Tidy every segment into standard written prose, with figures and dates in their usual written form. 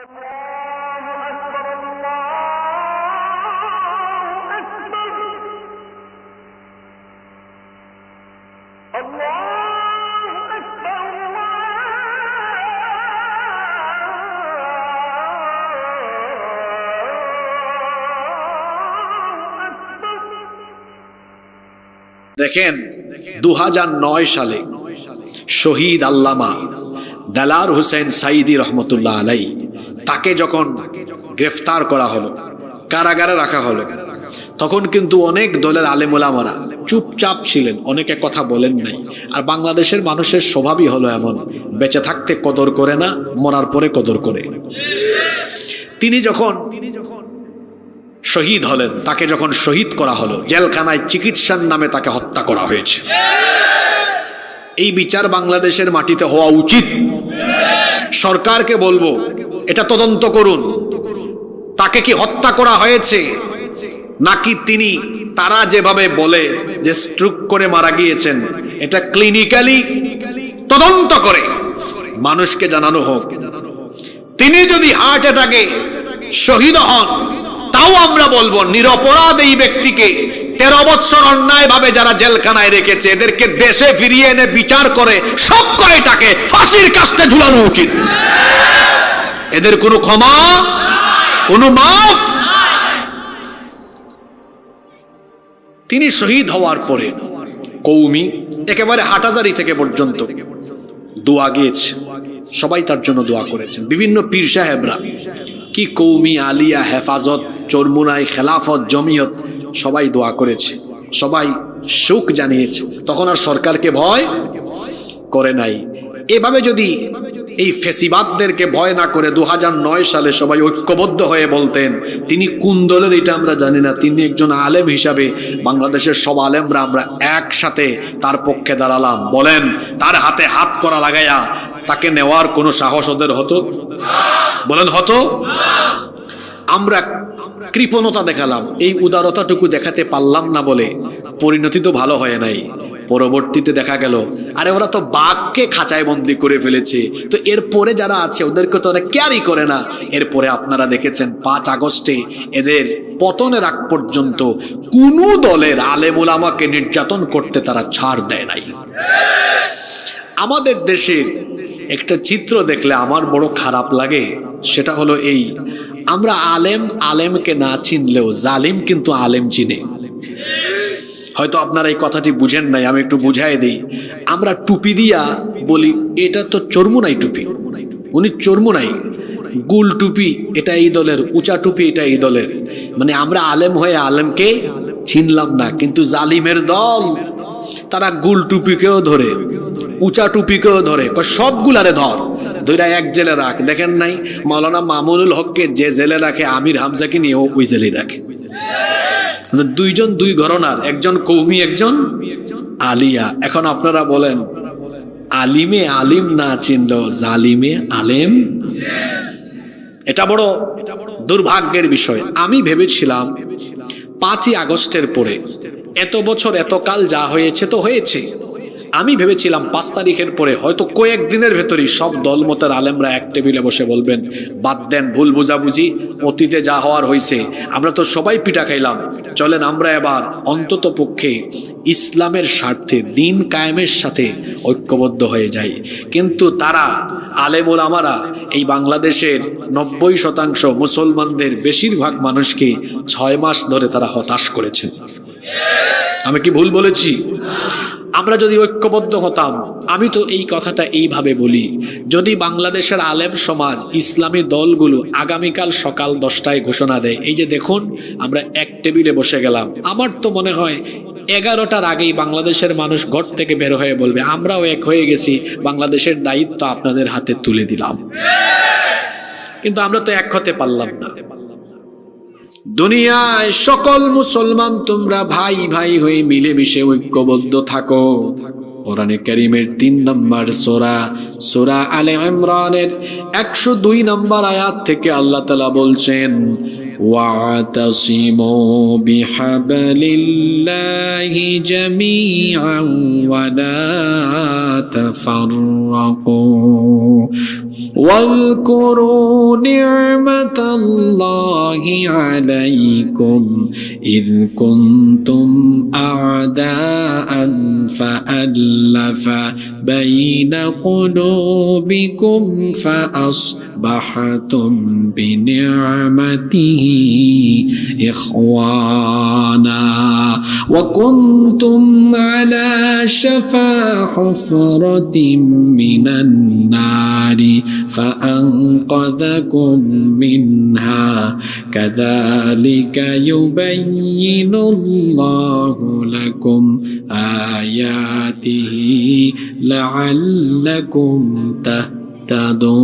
দেখেন 2009 সালে শহীদ আল্লামা দেলাওয়ার হোসেন সাঈদী রহমতুল্লাহ আলাইহি তাকে যখন গ্রেফতার করা হলো, কারাগারে রাখা হলো, তখন কিন্তু অনেক দলের আলেম ওলামারা চুপচাপ ছিলেন, অনেকে কথা বলেন নাই। আর বাংলাদেশের মানুষের স্বভাবই হলো এমন, বেঁচে থাকতে কদর করে না, মরার পরে কদর করে। তিনি যখন শহীদ হলেন, তাকে যখন শহীদ করা হলো, জেলখানায় চিকিৎসার নামে তাকে হত্যা করা হয়েছে। এই বিচার বাংলাদেশের মাটিতে হওয়া উচিত। সরকারকে বলবো, এটা তদন্ত করুন, তাকে কি হত্যা করা হয়েছে নাকি তিনি তারা যেভাবে বলে যে স্ট্রোক করে মারা গিয়েছেন, এটা ক্লিনিক্যালি তদন্ত করে মানুষকে জানানো হোক। তিনি যদি হার্ট অ্যাটাকে শহীদ হন, তাও আমরা বলবো নিরপরাধ এই ব্যক্তিকে 13 বছর অন্যায় ভাবে যারা জেলখানায় রেখেছে, এদেরকে দেশে ফিরিয়ে এনে বিচার করে সব কয়টাকে ফাঁসির কাস্টে ঝুলানো উচিত। এদের কোনো ক্ষমা, কোনো মাফ। তিনি শহীদ হওয়ার পরে কৌমি একেবারে হাটহাজারী থেকে পর্যন্ত দোয়া গিয়েছে, সবাই তার জন্য দোয়া করেছেন। বিভিন্ন পীর সাহেবরা কি কৌমি, আলিয়া, হেফাজত, চরমুনাই, খেলাফত, জমিয়ত সবাই দোয়া করেছে, সবাই শোক জানিয়েছে। তখন আর সরকারকে ভয় করে নাই। এভাবে যদি এই ফেসিবাদদেরকে ভয় না করে 2009 সালে সবাই ঐক্যবদ্ধ হয়ে বলতেন, তিনি কোন দলের এটা আমরা জানি না, তিনি একজন আলেম হিসাবে বাংলাদেশের সব আলেমরা আমরা একসাথে তার পক্ষে দাঁড়ালাম, বলেন তার হাতে হাত করা লাগাইয়া তাকে নেওয়ার কোনো সাহস ওদের হতো? বলেন হতো? আমরা কৃপণতা দেখালাম, এই উদারতাটুকু দেখাতে পারলাম না বলে পরিণতি তো ভালো হয় নাই। পরবর্তীতে দেখা গেল আরে ওরা তো বাঘকে খাঁচায় বন্দি করে ফেলেছে, তো এরপরে যারা আছে ওদেরকে তো ওরা কেয়ারই করে না। এরপরে আপনারা দেখেছেন 5 আগস্টে এদের পতনের আগ পর্যন্ত কোনো দলের আলেম ওলামাকে নির্যাতন করতে তারা ছাড় দেয় নাই। আমাদের দেশে একটা চিত্র দেখলে আমার বড় খারাপ লাগে, সেটা হলো এই, আমরা আলেমকে না চিনলেও জালিম কিন্তু আলেম চিনে। হয়তো আপনারা এই কথাটি বুঝেন নাই, আমি একটু বুঝাই দিই। আমরা টুপি দিয়া বলি এটা তো চরমুনাই টুপি, উনি চরমুনাই। গুল টুপি এটা এই দলের, উঁচা টুপি এটা এই দলের। মানে আমরা আলেম হয়ে আলেমকে চিনলাম না। কিন্তু জালিমের দল তারা গুল টুপিকেও ধরে, উঁচা টুপিকেও ধরে, সবগুলারে ধরে এক জেলে রাখ। দেখেন নাই মাওলানা মামুনুল হককে যে জেলে রাখে, আমির হামজাকে নিয়ে ওই জেলে রাখে। দুইজন দুই ঘরনার, একজন কৌমি, একজন আলিয়া। এখন আপনারা বলেন, আলিমে আলিম না চিনলো জালিমে আলেম, এটা বড় দুর্ভাগ্যের বিষয়। আমি ভেবেছিলাম 5ই আগস্টের পরে এত বছর এতকাল যা হয়েছে তো হয়েছে, আমি ভেবেছিলাম 5 তারিখের পরে হয়তো কয়েকদিনের ভেতরই সব দলমতের আলেমরা এক টেবিলে বসে বলবেন বাদ দেন, ভুল বুঝাবুঝি, অতীতে যা হওয়ার হয়েছে, আমরা তো সবাই পিটা খাইলাম, চলেন আমরা এবার অন্তত পক্ষে ইসলামের স্বার্থে দিন কায়েমের সাথে ঐক্যবদ্ধ হয়ে যাই। কিন্তু তারা আলেম ওলামারা এই বাংলাদেশের 90% মুসলমানদের বেশিরভাগ মানুষকে 6 মাস ধরে তারা হতাশ করেছেন। আমি কি ভুল বলেছি? আমরা যদি ঐক্যবদ্ধ হতাম, আমি তো এই কথাটা এইভাবে বলি, যদি বাংলাদেশের আলেম সমাজ, ইসলামী দলগুলো আগামীকাল সকাল 10টায় ঘোষণা দেয়, এই যে দেখুন আমরা এক টেবিলে বসে গেলাম, আমার তো মনে হয় 11টার আগেই বাংলাদেশের মানুষ ঘর থেকে বের হয়ে বলবে আমরাও এক হয়ে গেছি, বাংলাদেশের দায়িত্ব আপনাদের হাতে তুলে দিলাম। কিন্তু আমরা তো এক হতে পারলাম না। দুনিয়ায় সকল মুসলমান তোমরা ভাই ভাই হয়ে মিলেমিশে ঐক্যবদ্ধ থাকো। কোরআনে কারীমের 3 নম্বর সূরা আলে ইমরানের 102 নম্বর আয়াত থেকে আল্লাহ তাআলা বলছেন, ওয়াতাসিমু বিহাবলিল্লাহি জামিআন ওয়া লা তাফাররাকু। واذكروا نعمة الله عليكم إذ كنتم أعداء فألف بين قلوبكم فأصبحتم بنعمته إخوانا وكنتم على شفا حفرة من النار فأنقذكم منها كذلك يبين الله لكم آياته لعلكم تهتدون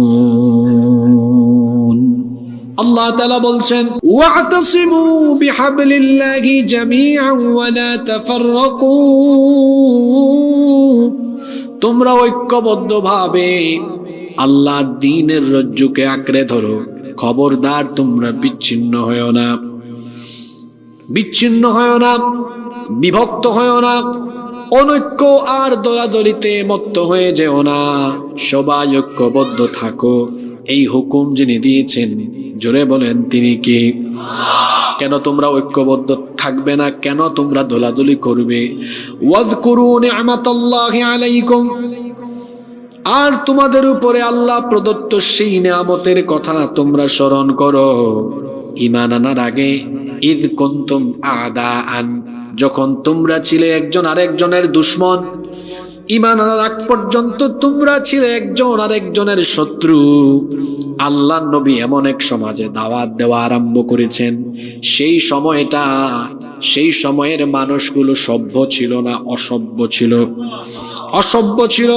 আল্লাহ তাআলা বলছেন ওয়া'তাসিমু বিহাবলিল্লাহি জামিআন ওয়া লা তাফাররাকু, তোমরা ঐক্যবদ্ধভাবে আল্লাহর দ্বীনের রজ্জুকে আঁকড়ে ধরো, খবরদার তোমরা বিচ্ছিন্ন হয়ো না, বিচ্ছিন্ন হয়ো না, বিভক্ত হয়ো না, অনৈক্য আর দলাদলিতে মত্ত হয়ে যেও না, সবাই ঐক্যবদ্ধ থাকো। এই হুকুম যিনি দিয়েছেন জোরে বলেন তিনি কে? কেন তোমরা ঐক্যবদ্ধ থাকবে না? কেন তোমরা দলাদলি করবে? ওয়াযকুরু নি'মাতাল্লাহি আলাইকুম, আর তোমাদের উপরে আল্লাহ প্রদত্ত সেই নিয়ামতের কথা তোমরা স্মরণ করো। ঈমান আনার আগে ইদ কুনতুম আদাআন, যখন তোমরা ছিলে একজন আরেকজনের দুশমন, ঈমান আনার আগ পর্যন্ত তোমরা ছিলে একজন আরেকজনের শত্রু। আল্লাহর নবী এমন এক সমাজে দাওয়াত দেওয়া আরম্ভ করেছেন, সেই সময়টা, সেই সময়ের মানুষগুলো সভ্য ছিল না, অসভ্য ছিল, অসভ্য ছিল,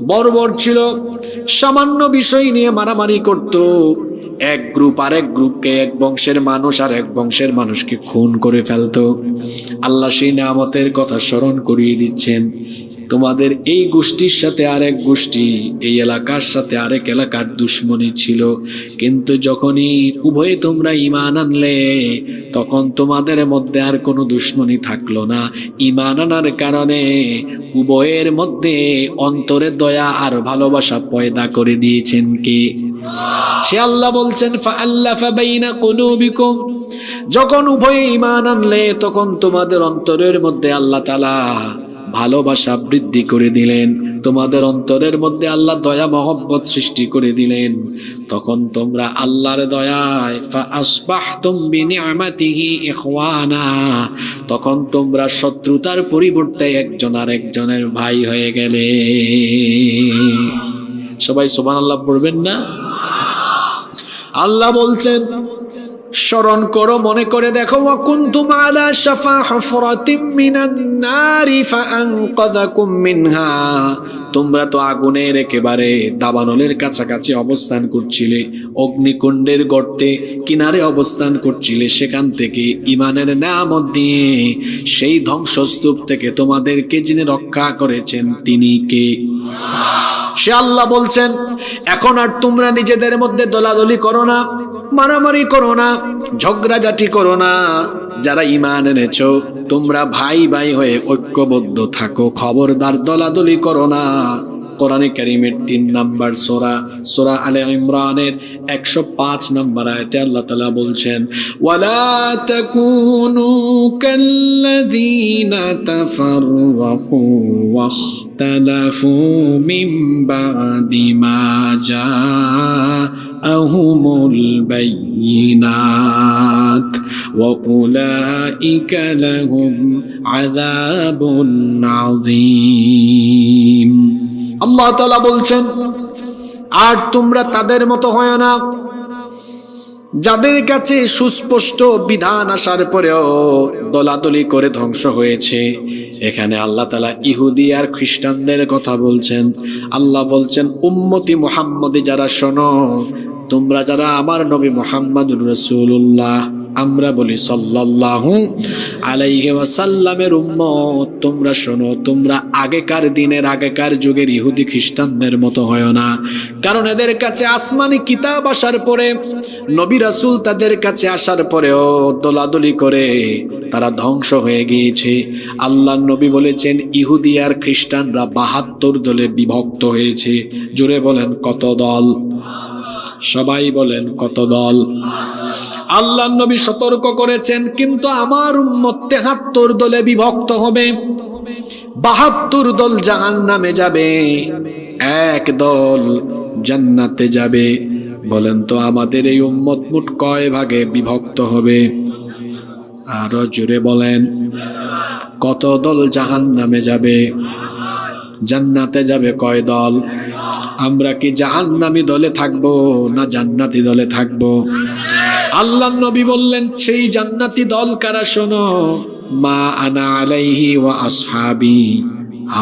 বর্বর ছিল, সামান্য বিষয় নিয়ে মারামারি করত। এক গ্রুপ আরেক গ্রুপকে, এক বংশের মানুষ আর এক বংশের মানুষকে খুন করে ফেলতো। আল্লাহ সেই নিয়ামতের কথা স্মরণ করিয়ে দিচ্ছেন, তোমাদের এই গোষ্ঠীর সাথে আরেক গোষ্ঠী, এই এলাকার সাথে আরেক এলাকার দুশ্মনী ছিল, কিন্তু যখনই উভয়ে তোমরা ঈমান আনলে তখন তোমাদের মধ্যে আর কোনো দুশ্মনী থাকলো না। ঈমান আনার কারণে উভয়ের মধ্যে অন্তরে দয়া আর ভালোবাসা পয়দা করে দিয়েছেন কে? সে আল্লাহ বলছেন ফাআল্লাফা বাইনা কুলুবিকুম, যখন উভয়ে ঈমান আনলে তখন তোমাদের অন্তরের মধ্যে আল্লাহ তাআলা ভালোবাসা বৃদ্ধি করে দিলেন, তোমাদের অন্তরের মধ্যে আল্লাহ দয়া মহব্বত সৃষ্টি করে দিলেন। তখন তোমরা আল্লাহর দয়ায় ফাআসবাহতুম বিনিআমাতিহি ইখওয়ানা, তখন তোমরা শত্রুতার পরিবর্তে একজন আরেকজনের ভাই হয়ে গেলে। সবাই সুবহানাল্লাহ পড়বেন না? আল্লাহ বলছেন স্মরণ করো, মনে করে দেখো, ওয়া কুনতুম আলা শাফা হুফরাতিম মিনান নারি ফাআনকাযাকুম মিনহা, তোমরা তো আগুনের একেবারে দাবানলের কাছাকাছি অবস্থান করছিলে, অগ্নিকুণ্ডের গর্তে কিনারে অবস্থান করছিলে, সেখান থেকে ঈমানের নিয়ামত দিয়ে সেই ধ্বংসস্তূপ থেকে তোমাদেরকে যিনি রক্ষা করেছেন তিনি কে? সে আল্লাহ বলছেন এখন আর তোমরা নিজেদের মধ্যে দলাদলি করো না, মারামারি করো না, ঝগড়াঝাটি করো না, যারা ঈমান এনেছো তোমরা ভাই ভাই হয়ে ঐক্যবদ্ধ থাকো, খবরদার দলাদলি করো না। কোরআনে কারীমের 3 নম্বর সূরা, সূরা আলে ইমরানের 105 নম্বর আয়াতে আল্লাহ তাআলা বলছেন ওয়ালা তাকুনু কাল্লাযীনা তাফাররাকু ওয়াখতালাফু মিন বাদি মা জাআহুমুল বায়িনাত ওয়া উলাইকা লাহুম আযাবুন আযীম। আল্লাহ তাআলা বলছেন আর তোমরা তাদের মতো হয় না যাদের কাছে সুস্পষ্ট বিধান আসার পরেও দলাদলি করে ধ্বংস হয়েছে। এখানে আল্লাহ তাআলা ইহুদি আর খ্রিস্টানদের কথা বলছেন। আল্লাহ বলছেন উম্মতি মুহাম্মদী যারা শোনো, তোমরা যারা আমার নবী মুহাম্মদুর রাসূলুল্লাহ, আমরা বলি সাল্লাল্লাহু আলাইহি ওয়াসাল্লামের উম্মত, তোমরা শোনো, তোমরা আগেকার দিনের আগেকার যুগের ইহুদি খ্রিস্টানদের মতো হয় না। কারণ এদের কাছে আসমানি কিতাব আসার পরে, নবী রাসূল তাদের কাছে আসার পরেও দলাদলি করে তারা ধ্বংস হয়ে গিয়েছে। আল্লাহর নবী বলেছেন ইহুদি আর খ্রিস্টানরা 72 দলে বিভক্ত হয়েছে। জোরে বলেন কত দল? সবাই বলেন কত দল? আল্লাহর নবী সতর্ক করেছেন, কিন্তু আমার উম্মত ৭৩ দলে বিভক্ত হবে, ৭২ দল জাহান্নামে যাবে, এক দল জান্নাতে যাবে। বলেন তো আমাদের এই উম্মত মোট কয় ভাগে বিভক্ত হবে? আরো জোরে বলেন, কত দল জাহান্নামে যাবে? জান্নাতে যাবে কয় দল? আমরা কি জাহান্নামী দলে থাকবো না জান্নাতি দলে থাকবো? আল্লাহর নবী বললেন, সেই জান্নাতি দল কারা? শোনো, মা আনা আলাইহি ওয়া আসহাবি,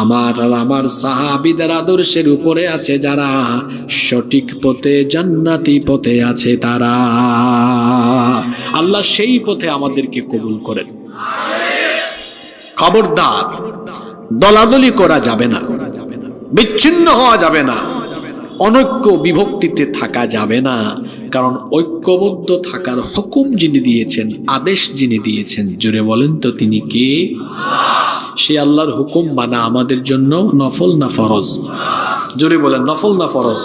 আমার আর আমার সাহাবীদের আদর্শের উপরে আছে যারা, সঠিক পথে জান্নাতি পথে আছে তারা। আল্লাহ সেই পথে আমাদেরকে কবুল করেন। খবরদার, দলাদলি করা যাবে না, বিচ্ছিন্ন হওয়া যাবে না, অনৈক্য বিভক্তিতে থাকা যাবে না। কারণ ঐক্যবদ্ধ থাকার হুকুম যিনি দিয়েছেন, আদেশ যিনি দিয়েছেন, জোরে বলেন তো তিনি কে? সে আল্লাহর হুকুম মানা আমাদের জন্য নফল না ফরজ? জোরে বলেন, নফল না ফরজ?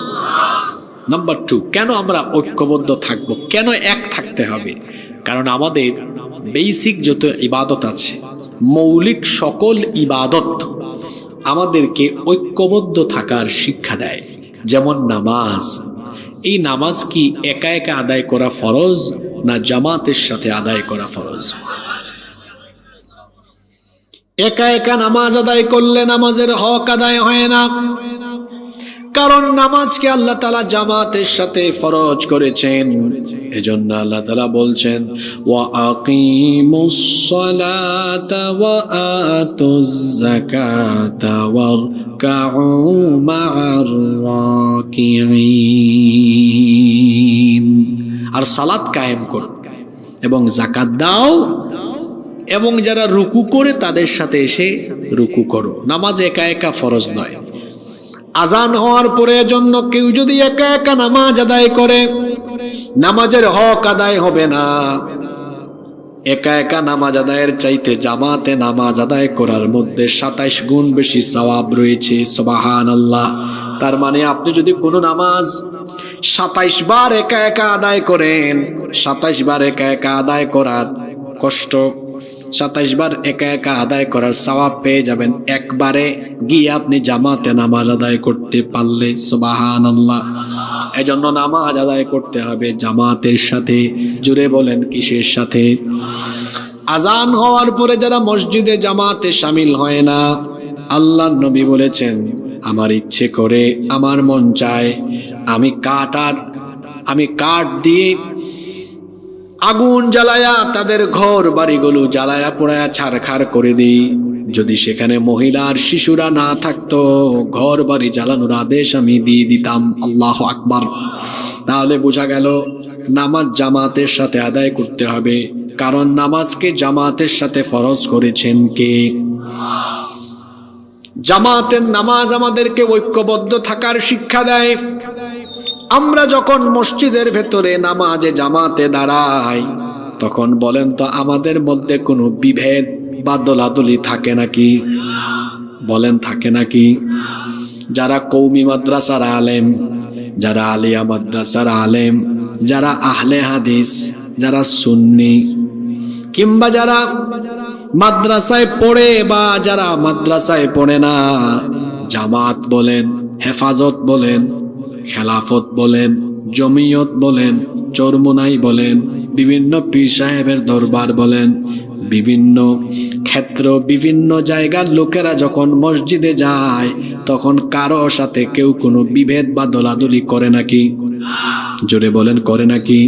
নাম্বার 2, কেন আমরা ঐক্যবদ্ধ থাকব? কেন এক থাকতে হবে? কারণ আমাদের বেসিক যত ইবাদত আছে, মৌলিক সকল ইবাদত আমাদেরকে ঐক্যবদ্ধ থাকার শিক্ষা দেয়। যেমন নামাজ, এই নামাজ কি একা একা আদায় করা ফরজ না জামাতের সাথে আদায় করা ফরজ? একা একা নামাজ আদায় করলে নামাজের হক আদায় হয় না, কারণ নামাজকে আল্লাহ তাআলা জামাতের সাথে ফরজ করেছেন। এজন্য আল্লাহ তাআলা বলছেন, ওয়া আকিমুস সালাতা ওয়া আতুজ যাকাতা ওয়ারকাউ মা'আর রাকিঈন। আর সালাত কায়েম করো এবং যাকাত দাও, এবং যারা রুকু করে তাদের সাথে এসে রুকু করো। নামাজ একা একা ফরজ নয়। আজান হওয়ার পরে জন্য কেউ যদি একা একা নামাজ আদায় করে, নামাজের হক আদায় হবে না। একা একা নামাজ আদায়ের চাইতে জামাতে নামাজ আদায় করার মধ্যে 27 গুণ বেশি সওয়াব রয়েছে। সুবহানাল্লাহ। তার মানে আপনি যদি কোনো নামাজ 27 বার একা একা আদায় করেন, 27 বার একা একা আদায় করার কষ্ট, 27 বার একা একা আদায় করার সওয়াব পেয়ে যাবেন একবারে গিয়ে আপনি জামাতে নামাজ আদায় করতে পারলে। সুবহানাল্লাহ। এজন্য নামাজ আদায় করতে হবে জামাতের সাথে। জুড়ে বলেন, কিসের সাথে? আজান হওয়ার পরে যারা মসজিদে জামাতে শামিল হয় না, আল্লাহর নবী বলেছেন, আমার ইচ্ছে করে, আমার মন চায়, আমি কাঠ দিয়ে আগুন জ্বালায়া তাদের ঘর বাড়িগুলো জ্বালায়া পোড়ায়া ছারখার করে দিই। যদি সেখানে মহিলা আর শিশুরা না থাকতো, ঘর বাড়ি জ্বালানোর আদেশ আমি দিয়ে দিতাম। আল্লাহু আকবার। তাহলে বোঝা গেল নামাজ জামাতের সাথে আদায় করতে হবে, কারণ নামাজকে জামাতের সাথে ফরজ করেছেন কে? জামাতের নামাজ আমাদেরকে ঐক্যবদ্ধ থাকার শিক্ষা দেয়। আমরা যখন মসজিদের ভেতরে নামাজে জামাতে দাঁড়াই, তখন বলেন তো আমাদের মধ্যে কোনো বিভেদ বা দলাদলি থাকে নাকি? বলেন, থাকে নাকি? যারা কওমি মাদ্রাসার আলেম, যারা আলিয়া মাদ্রাসার আলেম, যারা আহলে হাদিস, যারা সুন্নি, কিংবা যারা মাদ্রাসায় পড়ে বা যারা মাদ্রাসায় পড়ে না, জামাত বলেন, হেফাজত বলেন, খেলাফত বলেন, জমিয়ত বলেন, চরমোনাই বলেন, বিভিন্ন পীর সাহেবের দরবার বলেন, বিভিন্ন ক্ষেত্র, বিভিন্ন জায়গার লোকেরা যখন মসজিদে যায়, তখন কারো সাথে কেউ কোনো বিভেদ বা দলাদলি করে নাকি? জোরে বলেন, করে নাকি?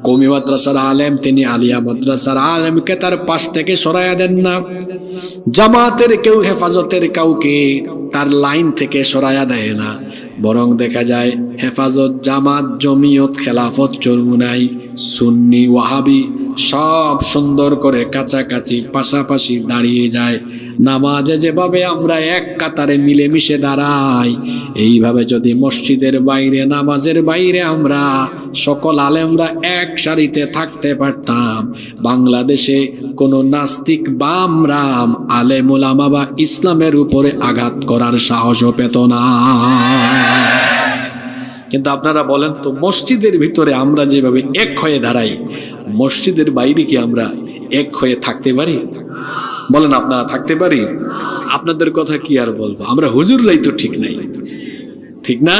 কওমি মাদ্রাসার আলেম, তিনি আলিয়া মাদ্রাসার আলেমকে তার পাশ থেকে সরাইয়া দেন না। জামাতের কেউ, হেফাজতের কাউকে তার লাইন থেকে সরাইয়া দেয় না, বরং দেখা যায় হেফাজত, জামাত, জমিয়ত, খেলাফত, চরমোনাই, সুন্নি, ওয়াহাবি সব সুন্দর করে কাছাকাছি পাশাপাশি দাঁড়িয়ে যায়। নামাজে যেভাবে আমরা এক কাতারে মিলেমিশে দাঁড়াই, এইভাবে যদি মসজিদের বাইরে, নামাজের বাইরে আমরা সকল আলেমরা এক সারিতে থাকতে পারতাম, বাংলাদেশে কোনো নাস্তিক বাম রাম আলেম ওলামা বা ইসলামের উপরে আঘাত করার সাহসও পেত না। কিন্তু আপনারা বলেন তো, মসজিদের ভিতরে আমরা যেভাবে এক হয়ে দাঁড়াই, মসজিদের বাইরে কি আমরা এক হয়ে থাকতে পারি? বলেন, আপনারা থাকতে পারি? আপনাদের কথা কি আর বলবো, আমরা হুজুররাই তো ঠিক নাই, ঠিক না?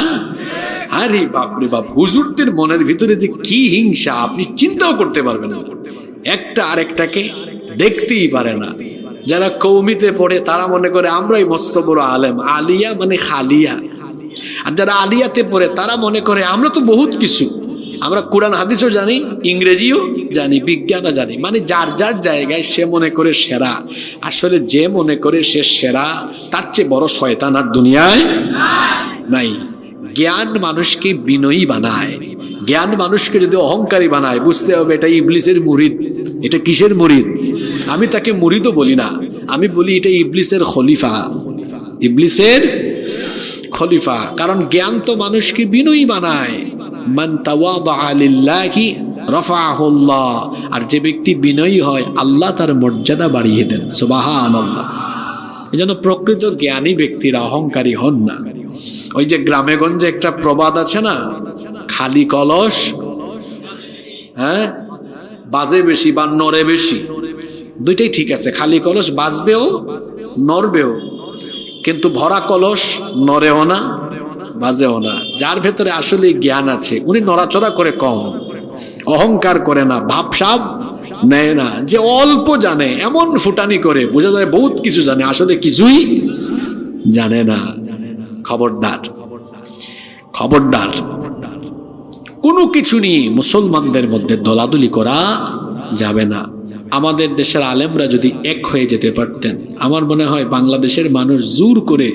আরে বাপরে বাপ, হুজুরদের মনের ভিতরে যে কি হিংসা আপনি চিন্তাও করতে পারবেন না। একটা আরেকটাকে দেখতেই পারে না। যারা কৌমিতে পড়ে তারা মনে করে আমরাই মস্ত বড় আলেম, আলিয়া মানে খালিয়া। আর যারা আলিয়াতে পড়ে তারা মনে করে আমরা তো বহুত কিছু, আমরা কোরআন হাদিসও জানি, ইংরেজিও জানি, বিজ্ঞানও জানি। মানে যার যার জায়গায় সে মনে করে সেরা। আসলে যে মনে করে সে সেরা, তার চেয়ে বড় শয়তান আর দুনিয়ায় নাই। জ্ঞান মানুষকে বিনয়ী বানায়। জ্ঞান মানুষকে যদি অহংকারী বানায়, বুঝতে হবে এটা ইবলিসের মুরিদ। এটা কিসের মুরিদ? আমি তাকে মুরিদও বলি না, আমি বলি এটা ইবলিসের খলিফা, ইবলিসের খলিফা। কারণ জ্ঞান তো মানুষকে বিনয়ী বানায়। মান তাওয়াদা লিল্লাহি রাফাহুল্লাহ। আর যে ব্যক্তি বিনয়ী হয়, আল্লাহ তার মর্যাদা বাড়িয়ে দেন। সুবহানাল্লাহ। এজন্য প্রকৃত জ্ঞানী ব্যক্তিরা অহংকারী হন না। ওই যে গ্রামে গঞ্জে একটা প্রবাদ আছে না, খালি কলস হ্যাঁ বাজে বেশি বা নড়ে বেশি। দুইটাই ঠিক আছে, খালি কলস বাজবেও নড়বেও, কিন্তু ভরা কলস নড়েও না বাজেও না। যার ভেতরে আসলে জ্ঞান আছে উনি নড়াচড়া করে কম, অহংকার করে না, ভাবসাব নেয় না। যে অল্প জানে এমন ফুটানি করে বোঝা যায় বহুত কিছু জানে, আসলে কিছুই জানে না। খবরদার, খবরদার, কোনো কিছু নিয়ে মুসলমানদের মধ্যে দলাদলি করা যাবে না। আমাদের দেশের আলেমরা যদি এক হয়ে যেতে পারতেন, আমার মনে হয় বাংলাদেশের মানুষ জোর করে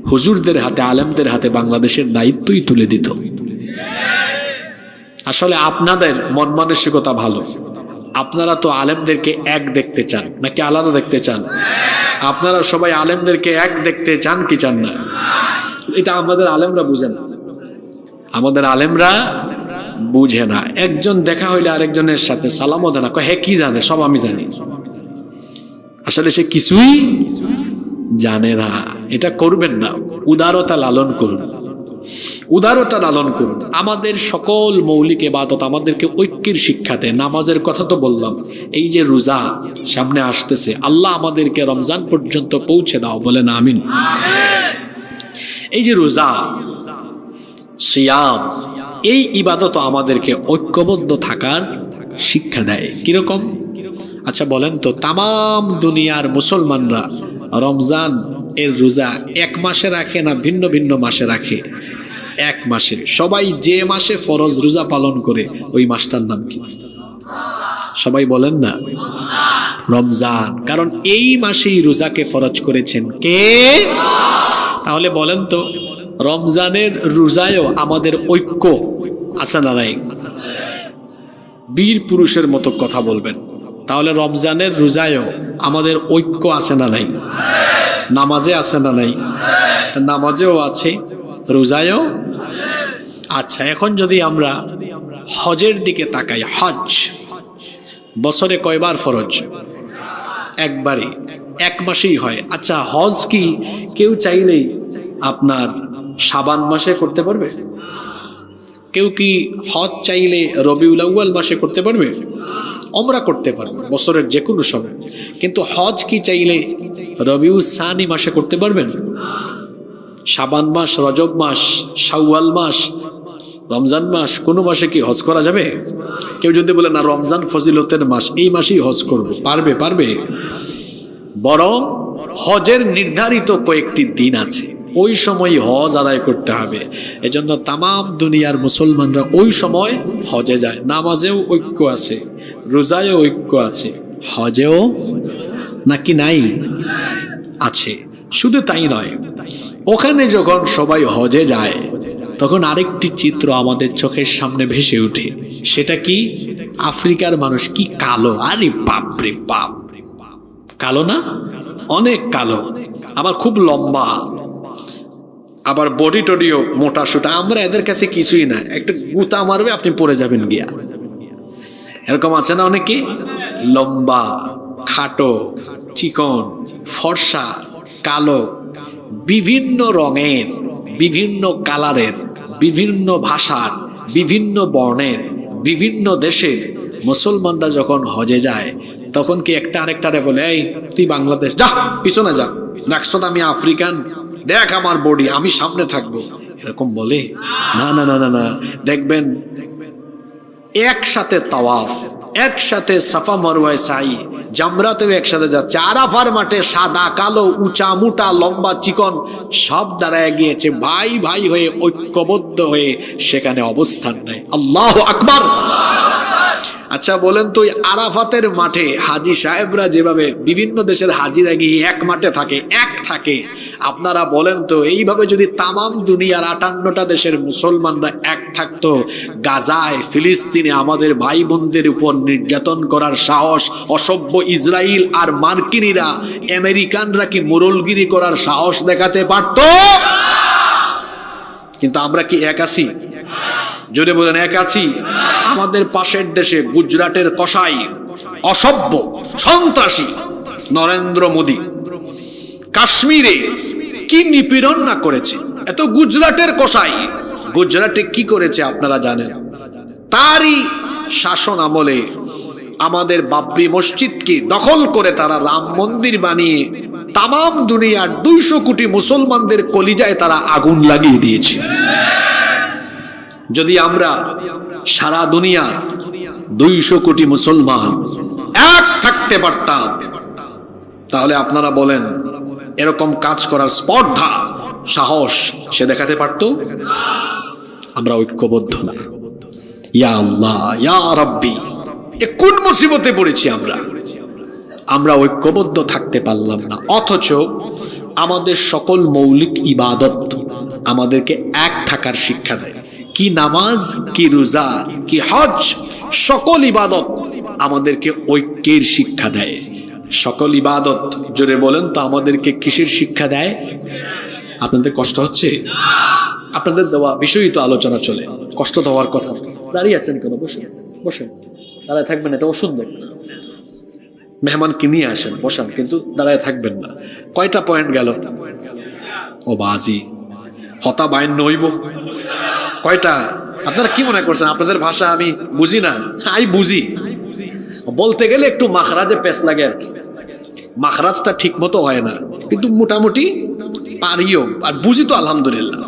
হুজুরদের হাতে, আলেমদের হাতে বাংলাদেশের দায়িত্বই তুলে দিত। আসলে আপনাদের মন মানসিকতা ভালো, আপনারা তো আলেমদেরকে এক দেখতে চান নাকি আলাদা দেখতে চান? আপনারা সবাই আলেমদেরকে এক দেখতে চান কি চান না? এটা আমাদের আলেমরা বুঝে না, আমাদের আলেমরা বুঝে না। একজন দেখা হইলে আরেকজনের সাথে সালামও দেয় না, কয় হ্যাঁ কি জানে, সব আমি জানি। আসলে সে কিছুই জানে না। এটা করবেন না, উদারতা লালন করুন, উদারতা লালন করুন। আমাদের সকল মৌলিক ইবাদত আমাদেরকে ঐক্যের শিক্ষা দেয়। নামাজের কথা তো বললাম, এই যে রোজা সামনে আসতেছে, আল্লাহ আমাদেরকে রমজান পর্যন্ত পৌঁছে দাও, বলেন আমিন। এই যে রোজা, সিয়াম, এই ইবাদত আমাদেরকে ঐক্যবদ্ধ থাকার শিক্ষা দেয়। কিরকম? আচ্ছা বলেন তো, তাম দুনিয়ার মুসলমানরা রমজান এর রোজা এক মাসে রাখে না ভিন্ন ভিন্ন মাসে রাখে? এক মাসে। সবাই যে মাসে ফরজ রোজা পালন করে ওই মাসটার নাম কি? সবাই বলেন না, রমজান। কারণ এই মাসেই রোজাকে ফরজ করেছেন কে? তাহলে বলেন তো, রমজানের রোজায়ও আমাদের ঐক্য আছে না নাই? বীর পুরুষের মতো কথা বলবেন। তাহলে রমজানের রোজায়ও আমাদের ঐক্য আছে না নাই? নামাজে আছে না নাই? নামাজেও আছে, রোজায়ও। আচ্ছা, এখন যদি আমরা হজের দিকে তাকাই, হজ বছরে কয়বার ফরজ? একবারই, এক মাসেই হয়। আচ্ছা, হজ কি কেউ চাইলেই আপনার শাবান মাসে করতে পারবে? কেউ কি হজ চাইলে রবিউল আউয়াল মাসে করতে পারবে? ওমরা করতে পারবে বছরের যে কোনো সময়। কিন্তু হজ কি চাইলে রবিউল সানি মাসে করতে পারবেন? শাবান মাস, রজব মাস, শাওয়াল মাস, রমজান মাস, কোনো মাসে কি হজ করা যাবে? কেউ যদি বলে না রমজান ফজিলতের মাস, এই মাসেই হজ করব, পারবে? পারবে? বরং হজের নির্ধারিত কয়েকটি দিন আছে, ওই সময় হজ আদায় করতে হবে। এজন্য তাম দুনিয়ার মুসলমানরা ওই সময় হজে যায়। নামাজেও ঐক্য আছে, রোজায়ও ঐক্য আছে, হজেও নাকি নাই? আছে। শুধু তাই নয়, ওখানে যখন সবাই হজে যায় তখন আরেকটি চিত্র আমাদের চোখের সামনে ভেসে ওঠে। সেটা কি? আফ্রিকার মানুষ কি কালো! আরে বাপরে বাপ, কালো না? অনেক কালো, আবার খুব লম্বা, আবার বডি টডিও মোটা সোটা। আমরা এদের কাছে কিছুই না, একটা গুতা মারবে আপনি পড়ে যাবেন গিয়া। এরকম আছে না অনেকে? লম্বা, খাটো, চিকন, ফর্সা, কালো, বিভিন্ন রঙের, বিভিন্ন কালারের, বিভিন্ন ভাষার, বিভিন্ন বর্ণের, বিভিন্ন দেশের মুসলমানরা যখন হজে যায় তখন কি একটা আরেকটারে বলে, এই তুই বাংলাদেশ যা, পিছনে যা, দেখছো আমি আফ্রিকান, দেখ আমার বডি, আমি সামনে থাকবো, এরকম বলে? না না না না না, দেখবেন একসাথে তাওয়াফ, একসাথে সাফা মারওয়ায় সাই, জামরাতেও একসাথে যাচ্ছে, আরাফার মাঠে সাদা কালো উঁচা মোটা লম্বা চিকন সব দাঁড়ায় গিয়েছে, ভাই ভাই হয়ে ঐক্যবদ্ধ হয়ে সেখানে অবস্থান নেয়। আল্লাহু আকবার। আচ্ছা বলেন তো, আরাফাতের মাঠে হাজি সাহেবরা যেভাবে বিভিন্ন দেশের হাজিরা গিয়ে এক মাঠে থাকে, এক থাকে, আপনারা বলেন তো এইভাবে যদি তামাম দুনিয়ার 58টা দেশের মুসলমানরা এক থাকতো, গাজায় ফিলিস্তিনে আমাদের ভাই বোনদের উপর নির্যাতন করার সাহস অসভ্য ইসরায়েল আর মার্কিনীরা, আমেরিকানরা কি মুরলগিরি করার সাহস দেখাতে পারতো? কিন্তু আমরা কি এক আছি? যদি বলেন এক আছি। আমাদের পাশের দেশে গুজরাটের কসাই, অসভ্য সন্ত্রাসী নরেন্দ্র মোদী কাশ্মীরে কি নিপীড়ন না করেছে, এত গুজরাটের কসাই গুজরাটে কি করেছে আপনারা জানেন? তারই শাসন আমলে আমাদের বাবরি মসজিদকে দখল করে তারা রাম মন্দির বানিয়ে তামাম দুনিয়ার 200 কোটি মুসলমানদের কলিজায় তারা আগুন লাগিয়ে দিয়েছে। যদি আমরা সারা দুনিয়ার 200 কোটি মুসলমান এক থাকতে পারতাম, তাহলে আপনারা বলেন এরকম কাজ করার স্পর্ধা সাহস সে দেখাতে পারত? আমরা ঐক্যবদ্ধ না। ইয়া আল্লাহ ইয়া রাব্বি, এ কোন মুসিবতে পড়েছি আমরা ঐক্যবদ্ধ থাকতে পারলাম না। অথচ আমাদের সকল মৌলিক ইবাদত আমাদেরকে এক থাকার শিক্ষা দেয়। কি নামাজ, কি রোজা, কি হজ, সকল ইবাদত আমাদেরকে ঐক্যের শিক্ষা দেয়। সকল ইবাদত, জোরে বলেন তো, আমাদেরকে কিসের শিক্ষা দেয়? আপনাদের কষ্ট হচ্ছে? আপনাদের দেওয়া বিষয়ই তো আলোচনা চলে, কষ্ট তো হওয়ার কথা। দাঁড়িয়ে আছেন কেন? বসেন বসেন, দাঁড়ায় থাকবেন, এটা অসুন্দর। মেহমানকে নিয়ে আসেন, বসান, কিন্তু দাঁড়ায় থাকবেন না। কয়টা পয়েন্ট গেল? ও বাজি হতা বাইন নইব কয়টা? আপনারা কি মনে করছেন আপনাদের ভাষা আমি বুঝি না? আই বুঝি, বলতে গেলে একটু মাখরাজে পেশ লাগে আর কি, মাখরাজটা ঠিক মতো হয় না, কিন্তু মোটামুটি পারিও, আর বুঝি তো আলহামদুলিল্লাহ।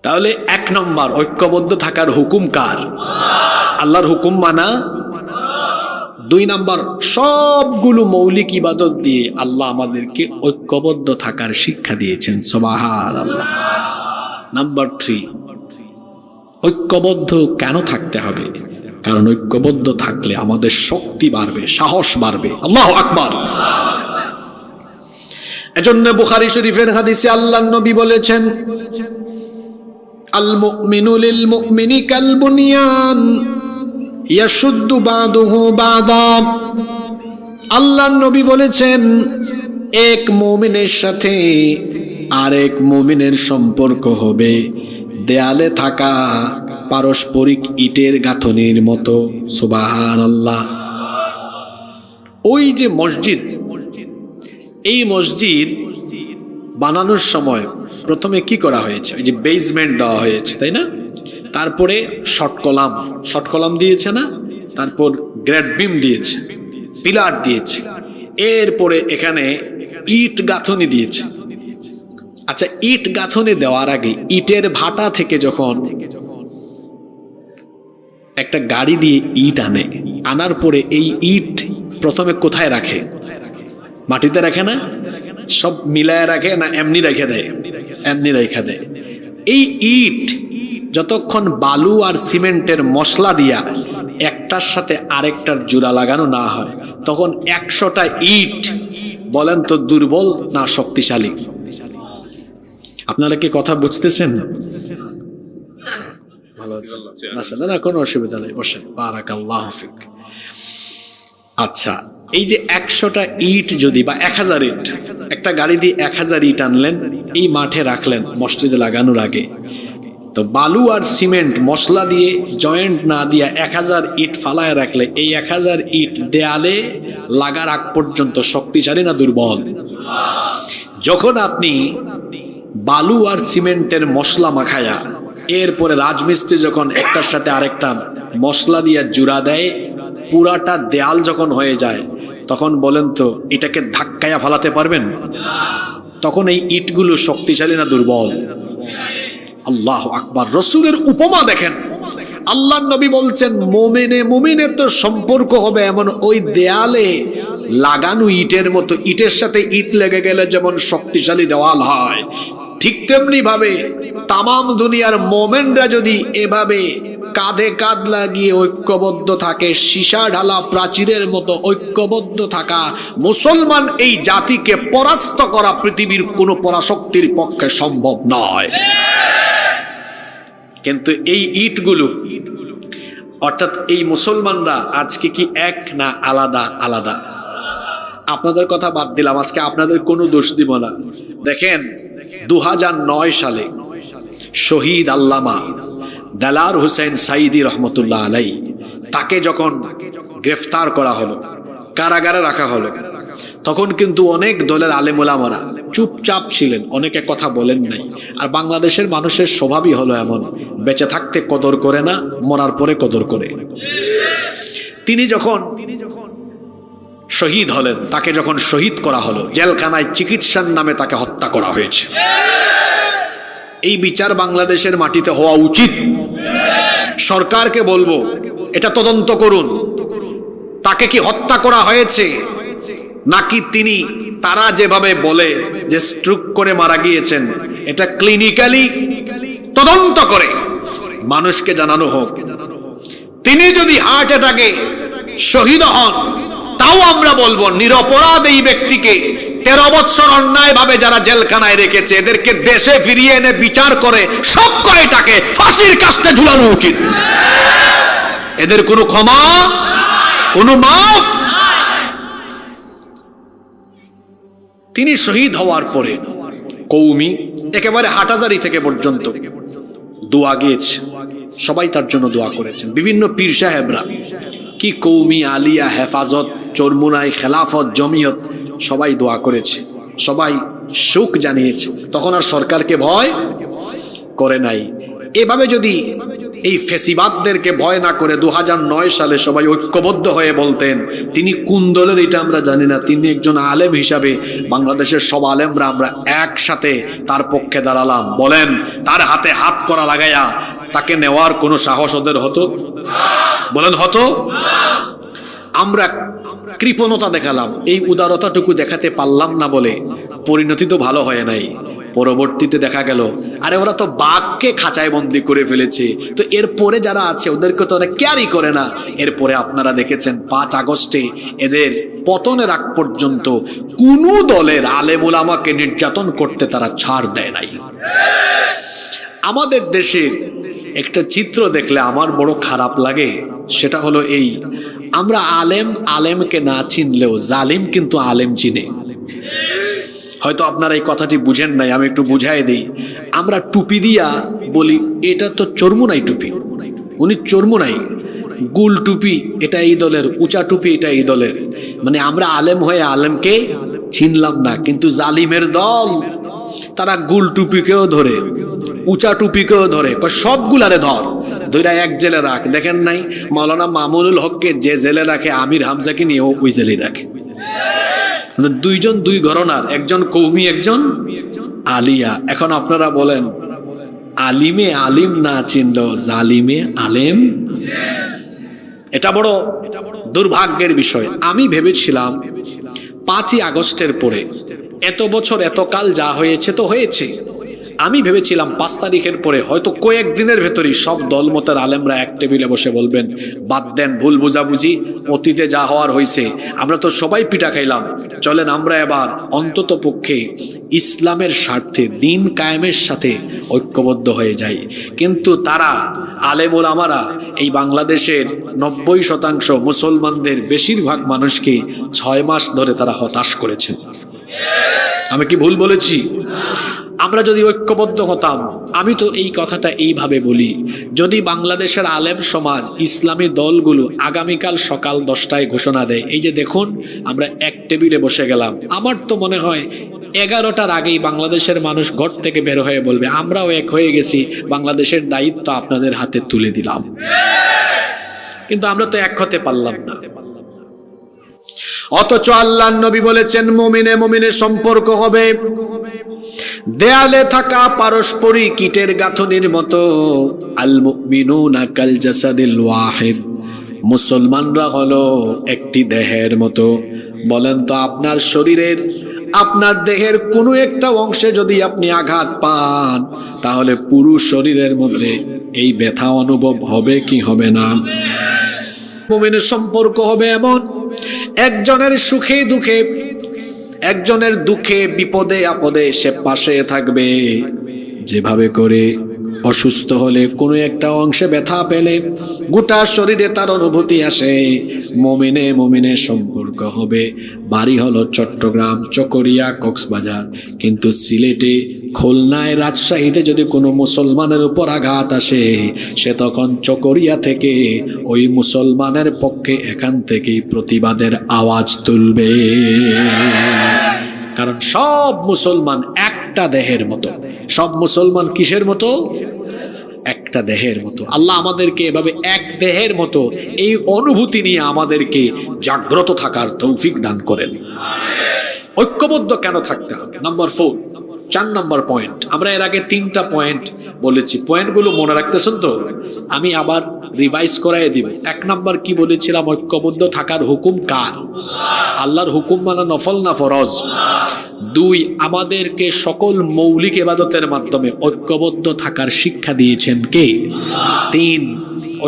তাহলে 1 নম্বর, ঐক্যবদ্ধ থাকার হুকুম কার? আল্লাহর হুকুম মানা। 2 নম্বর, সবগুলো মৌলিক ইবাদত দিয়ে আল্লাহ আমাদেরকে ঐক্যবদ্ধ থাকার শিক্ষা দিয়েছেন। সুবহানাল্লাহ। নাম্বার 3, ঐক্যবদ্ধ কেন থাকতে হবে? কারণ ঐক্যবদ্ধ থাকলে আমাদের শক্তি বাড়বে, সাহস বাড়বে। আল্লাহু আকবার। এজন্য বুখারী শরীফের হাদিসে আল্লাহর নবী বলেছেন, আল মুমিনু লিল মুমিনি কাল বুনিয়ান ইয়াশুদ্দু বাদুহু বাদা। আল্লাহর নবী বলেছেন, এক মুমিনের সাথে আরেক মুমিনের সম্পর্ক হবে দেয়ালে থাকা পারস্পরিক ইটের গাঁথনির মতো। সুবহানাল্লাহ। ওই যে মসজিদ, এই মসজিদ বানানোর সময় প্রথমে কি করা হয়েছে? ওই যে বেসমেন্ট দেওয়া হয়েছে, তাই না? তারপরে শর্ট কলাম দিয়েছে না, তারপর গ্রেড বিম দিয়েছে, পিলার দিয়েছে, এরপরে এখানে ইট গাঁথনি দিয়েছে। আচ্ছা, ইট গাঁথনি দেওয়ার আগে ইটের ভাটা থেকে যখন একটা গাড়ি দিয়ে ইট আনার পরে এই ইট প্রথমে কোথায় রাখে? মাটিতে রাখে না? সব মিলায় রাখে না এমনি রেখে দেয়? এমনি রেখে দেয়। এই ইট যতক্ষণ বালু আর সিমেন্টের মশলা দিয়া একটার সাথে আরেকটার জোড়া লাগানো না হয়, তখন 100টা ইট বলেন তো দুর্বল না শক্তিশালী? আপনারা কি কথা বুঝতেছেন? ভালো আছে না? কোনো অসুবিধা নেই, বসেন। বারাকাল্লাহু ফিক। আচ্ছা, এই যে 100টা ইট যদি বা 1000 ইট, একটা গাড়ি দিয়ে 1000 ইট আনলেন, এই মাঠে রাখলেন মসজিদে লাগানোর আগে, তো বালু আর সিমেন্ট মশলা দিয়ে জয়েন্ট না দিয়ে 1000 ইট ফালায় রাখলে এই 1000 ইট দেয়ালে লাগার আগ পর্যন্ত শক্তিশালী না দুর্বল? যখন আপনি বালু আর সিমেন্টের মশলা মাখায়া এরপরে রাজমিস্ত্রি যখন একটার সাথে আরেকটা মশলা দিয়ে জুড়া দেয়, পুরাটা দেয়াল যখন হয়ে যায় তখন বলেন তো এটাকে ধাক্কায়া ফালাতে পারবেন? তখন এই ইটগুলো শক্তিশালী না দুর্বল? আল্লাহু আকবার। রসুলের উপমা দেখেন, আল্লাহর নবী বলছেন মুমিনের তো সম্পর্ক হবে এমন ওই দেয়ালে লাগানো ইটের মতো, ইটের সাথে ইট লেগে গেলে যেমন শক্তিশালী দেওয়াল হয়, ঠিক তেমনি ভাবে তামাম দুনিয়ার মোমেনরা যদি এভাবে কাঁধে কাঁধ লাগিয়ে ঐক্যবদ্ধ থাকে, সীসা ঢালা প্রাচীরের মতো ঐক্যবদ্ধ থাকা মুসলমান এই জাতিকে পরাস্ত করা পৃথিবীর কোনো পরাশক্তির পক্ষে সম্ভব নয়। কিন্তু এই ইটগুলো অর্থাৎ এই মুসলমানরা আজকে কি এক না আলাদা? আলাদা। আপনাদের কথা বাদ দিলাম, আজকে আপনাদের কোনো দোষ দিব না। দেখেন 2009 সালে শহীদ আল্লামা দেলার হোসেন সাইদি রহমতুল্লাহ আলাই, তাকে যখন গ্রেফতার করা হলো, কারাগারে রাখা হলো, তখন কিন্তু অনেক দলের আলেম ওলামারা চুপচাপ ছিলেন, অনেকে কথা বলেন নাই। আর বাংলাদেশের মানুষের স্বভাবই হলো এমন, বেঁচে থাকতে কদর করে না, মরার পরে কদর করে। তিনি যখন শহীদ হলেন, তাকে যখন শহীদ করা হলো, জেলখানায় চিকিৎসার নামে তাকে হত্যা করা হয়েছে। এই বিচার বাংলাদেশের মাটিতে হওয়া উচিত। সরকারকে বলবো এটা তদন্ত করুন, তাকে কি হত্যা করা হয়েছে নাকি তিনি তারা যেভাবে বলে যে স্ট্রোক করে মারা গিয়েছেন, এটা ক্লিনিক্যালি তদন্ত করে মানুষকে জানানো হোক। তিনি যদি হার্ট অ্যাটাকে শহীদ হন, তাও আমরা বলবো নিরপরাধ এই ব্যক্তিকে 13 বছর অন্যায় ভাবে যারা জেলখানায় রেখেছে এদেরকে দেশে ফিরিয়ে এনে বিচার করে সব কয়টাকে ফাঁসির কাস্টে ঝুলানো উচিত। এদের কোনো ক্ষমা, কোনো মাফ। তিনি শহীদ হওয়ার পরে কৌমি একেবারে হাটহাজারী থেকে পর্যন্ত দোয়া গিয়েছে, সবাই তার জন্য দোয়া করেছেন। বিভিন্ন পীর সাহেবরা কি কৌমি, আলিয়া, হেফাজত, চরমুনাই, খেলাফত, জমিয়ত সবাই দোয়া করেছে, সবাই শোক জানিয়েছে। তখন আর সরকারকে ভয় করে নাই। এভাবে যদি এই ফেসিবাদদেরকে ভয় না করে 2009 সালে সবাই ঐক্যবদ্ধ হয়ে বলতেন, তিনি কোন দলের এটা আমরা জানি না, তিনি একজন আলেম হিসাবে বাংলাদেশের সব আলেমরা আমরা একসাথে তার পক্ষে দাঁড়ালাম, বলেন তার হাতে হাত করা লাগাইয়া তাকে নেওয়ার কোনো সাহস ওদের হতো? বলেন হতো? আমরা কৃপণতা দেখালাম, এই উদারতাটুকু দেখাতে পারলাম না বলে পরিণতি তো ভালো হয় নাই। পরবর্তীতে দেখা গেল আরে ওরা তো বাঘকে খাঁচায় বন্দি করে ফেলেছে, তো এরপরে যারা আছে ওদেরকে তো ওরা ক্যারি করে না। এরপরে আপনারা দেখেছেন 5 আগস্টে এদের পতনের আগ পর্যন্ত কোনো দলের আলেম ওলামাকে নির্যাতন করতে তারা ছাড় দেয় নাই। আমাদের দেশে একটা চিত্র দেখলে আমার বড় খারাপ লাগে, সেটা হলো এই, আমরা আলেমকে না চিনলেও জালিম কিন্তু আলেম চিনে। হয়তো আপনারা এই কথাটি বুঝেন নাই, আমি একটু বুঝাই দিই। আমরা টুপি দিয়া বলি এটা তো চরমুনাই টুপি, উনি চরমুনাই। গুল টুপি এটা এই দলের, উঁচা টুপি এটা এই দলের। মানে আমরা আলেম হয়ে আলেমকে চিনলাম না। কিন্তু জালিমের দল তারা গুল টুপিকেও ধরে, উঁচা টুপিকেও ধরে, সবগুলারে ধরা এক জেলে রাখ। দেখেন নাই মাওলানা মামুনুল হককে যে জেলে রাখে, আমির হামজাকে নিয়েও ওই জেলে রাখে। দুইজন দুই ঘরনার, একজন কৌমি একজন আলিয়া। এখন আপনারা বলেন আলিমে আলিম না চিনল জালিমে আলেম, এটা বড় দুর্ভাগ্যের বিষয়। আমি ভেবেছিলাম 5ই আগস্টের পরে এত বছর এত কাল যা হয়েছে তো হয়েছে, আমি ভেবেছিলাম 5 তারিখের পরে হয়তো কয়েকদিনের ভেতরই সব দলমতের আলেমরা এক টেবিলে বসে বলবেন বাদ দেন ভুল বুঝাবুঝি, অতীতে যা হওয়ার হয়েছে, আমরা তো সবাই পিঠা খাইলাম, চলেন আমরা এবার অন্তত পক্ষে ইসলামের স্বার্থে দিন কায়েমের সাথে ঐক্যবদ্ধ হয়ে যাই। কিন্তু তারা আলেম ওলামারা এই বাংলাদেশের 90% মুসলমানদের বেশিরভাগ মানুষকে 6 মাস ধরে তারা হতাশ করেছেন। আমি কি ভুল বলেছি? আমরা যদি ঐক্যবদ্ধ হতাম, আমি তো এই কথাটা এইভাবে বলি, যদি বাংলাদেশের আলেম সমাজ, ইসলামী দলগুলো আগামীকাল সকাল 10টায় ঘোষণা দেয়, এই যে দেখুন আমরা এক টেবিলে বসে গেলাম, আমার তো মনে হয় 11টার আগেই বাংলাদেশের মানুষ ঘর থেকে বের হয়ে বলবে আমরাও এক হয়ে গেছি, বাংলাদেশের দায়িত্ব আপনাদের হাতে তুলে দিলাম। কিন্তু আমরা তো এক হতে পারলাম না। অথচ আল্লাহর নবী বলেছেন মুমিনে মুমিনের সম্পর্ক হবে দেয়ালে থাকা পারস্পরিক ইটের গাঁথনির মতো। আল মুমিনুনা কাল জাসাদিল ওয়াহিদ, মুসলমানরা হলো একটি দেহের মতো। বলেন তো আপনার শরীরের, আপনার দেহের কোনো একটা অংশে যদি আপনি আঘাত পান, তাহলে পুরো শরীরের মধ্যে এই ব্যথা অনুভব হবে কি হবে না? মুমিনের সম্পর্ক হবে এমন, একজনের সুখে দুঃখে, একজনের দুঃখে বিপদে আপদে সে পাশে থাকবে। যেভাবে করে অসুস্থ হলে কোনো একটা অংশে ব্যথা পেলে গোটা শরীরে তার অনুভূতি আসে, মুমিনে মুমিনের সম্পর্ক হবে। বাড়ি হলো চট্টগ্রাম, চকরিয়া, কক্সবাজার, কিন্তু সিলেটে, খুলনায়, রাজশাহীতে যদি কোনো মুসলমানের উপর আঘাত আসে, সে তখন চকরিয়া থেকে ওই মুসলমানের পক্ষে এখান থেকেই প্রতিবাদের আওয়াজ তুলবে। কারণ সব মুসলমান একটা দেহের মতো। সব মুসলমান কিসের মতো? একটা দেহের মতো। আল্লাহ আমাদেরকে এভাবে এক দেহের মতো এই অনুভূতি নিয়ে আমাদেরকে জাগ্রত থাকার তৌফিক দান করেন। ঐক্যবদ্ধ কেন থাকতে হবে? নাম্বার 4, 4 নম্বর পয়েন্ট। আমরা এর আগে 3টা পয়েন্ট বলেছি, পয়েন্টগুলো মনে রাখতেছেন তো? আমি আবার রিভাইজ করাই দিব। 1 নম্বর কি বলেছিলাম? ঐক্যবদ্ধ থাকার হুকুম কার? আল্লাহর হুকুম মানা নফল না ফরজ? 2, আমাদেরকে সকল মৌলিক ইবাদতের মাধ্যমে ঐক্যবদ্ধ থাকার শিক্ষা দিয়েছেন কে? 3,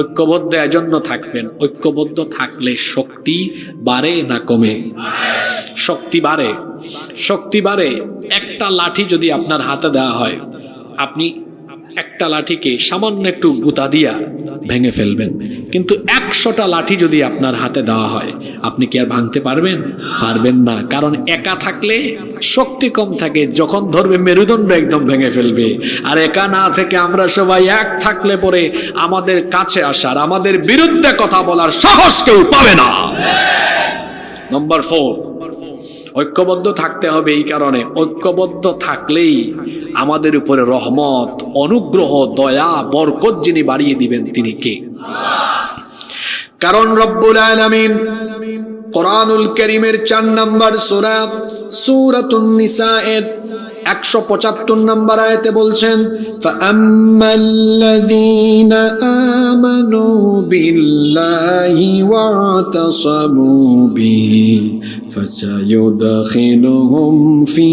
ঐক্যবদ্ধ এজন্য থাকবেন, ঐক্যবদ্ধ থাকলে শক্তি বাড়ে না কমে? শক্তি বাড়ে। শক্তি বাড়ে। একটা লাঠি যদি আপনার হাতে দেওয়া হয়, আপনি একটা লাঠিকে সামান্য একটু গুতা দিয়া ভেঙে ফেলবেন, কিন্তু 100টা লাঠি যদি আপনার হাতে দেওয়া হয়, আপনি কি আর ভাঙতে পারবেন? পারবেন না। কারণ একা থাকলে শক্তি কম থাকে, যখন ধরবে মেরুদণ্ড একদম ভেঙে ফেলবে। আর একা না থেকে আমরা সবাই এক থাকলে পরে আমাদের কাছে আসার, আমাদের বিরুদ্ধে কথা বলার সাহস কেউ পাবে না। নম্বর 4, ঐক্যবদ্ধ থাকতে হবে এই কারণে, ঐক্যবদ্ধ থাকলেই আমাদের উপরে রহমত, অনুগ্রহ, দয়া, বরকত যিনি বাড়িয়ে দিবেন তিনি কে? কারণ রব্বুল আলামিন কোরআনুল কারীমের 4 নম্বর সূরা সূরাতুন নিসা এর 175 নম্বর আয়াতে বলছেন, ফাআম্মাল্লাযীনা আমানু বিল্লাহি ওয়াতাসামু বিহি ফাসায়ুদখিলুহুম ফি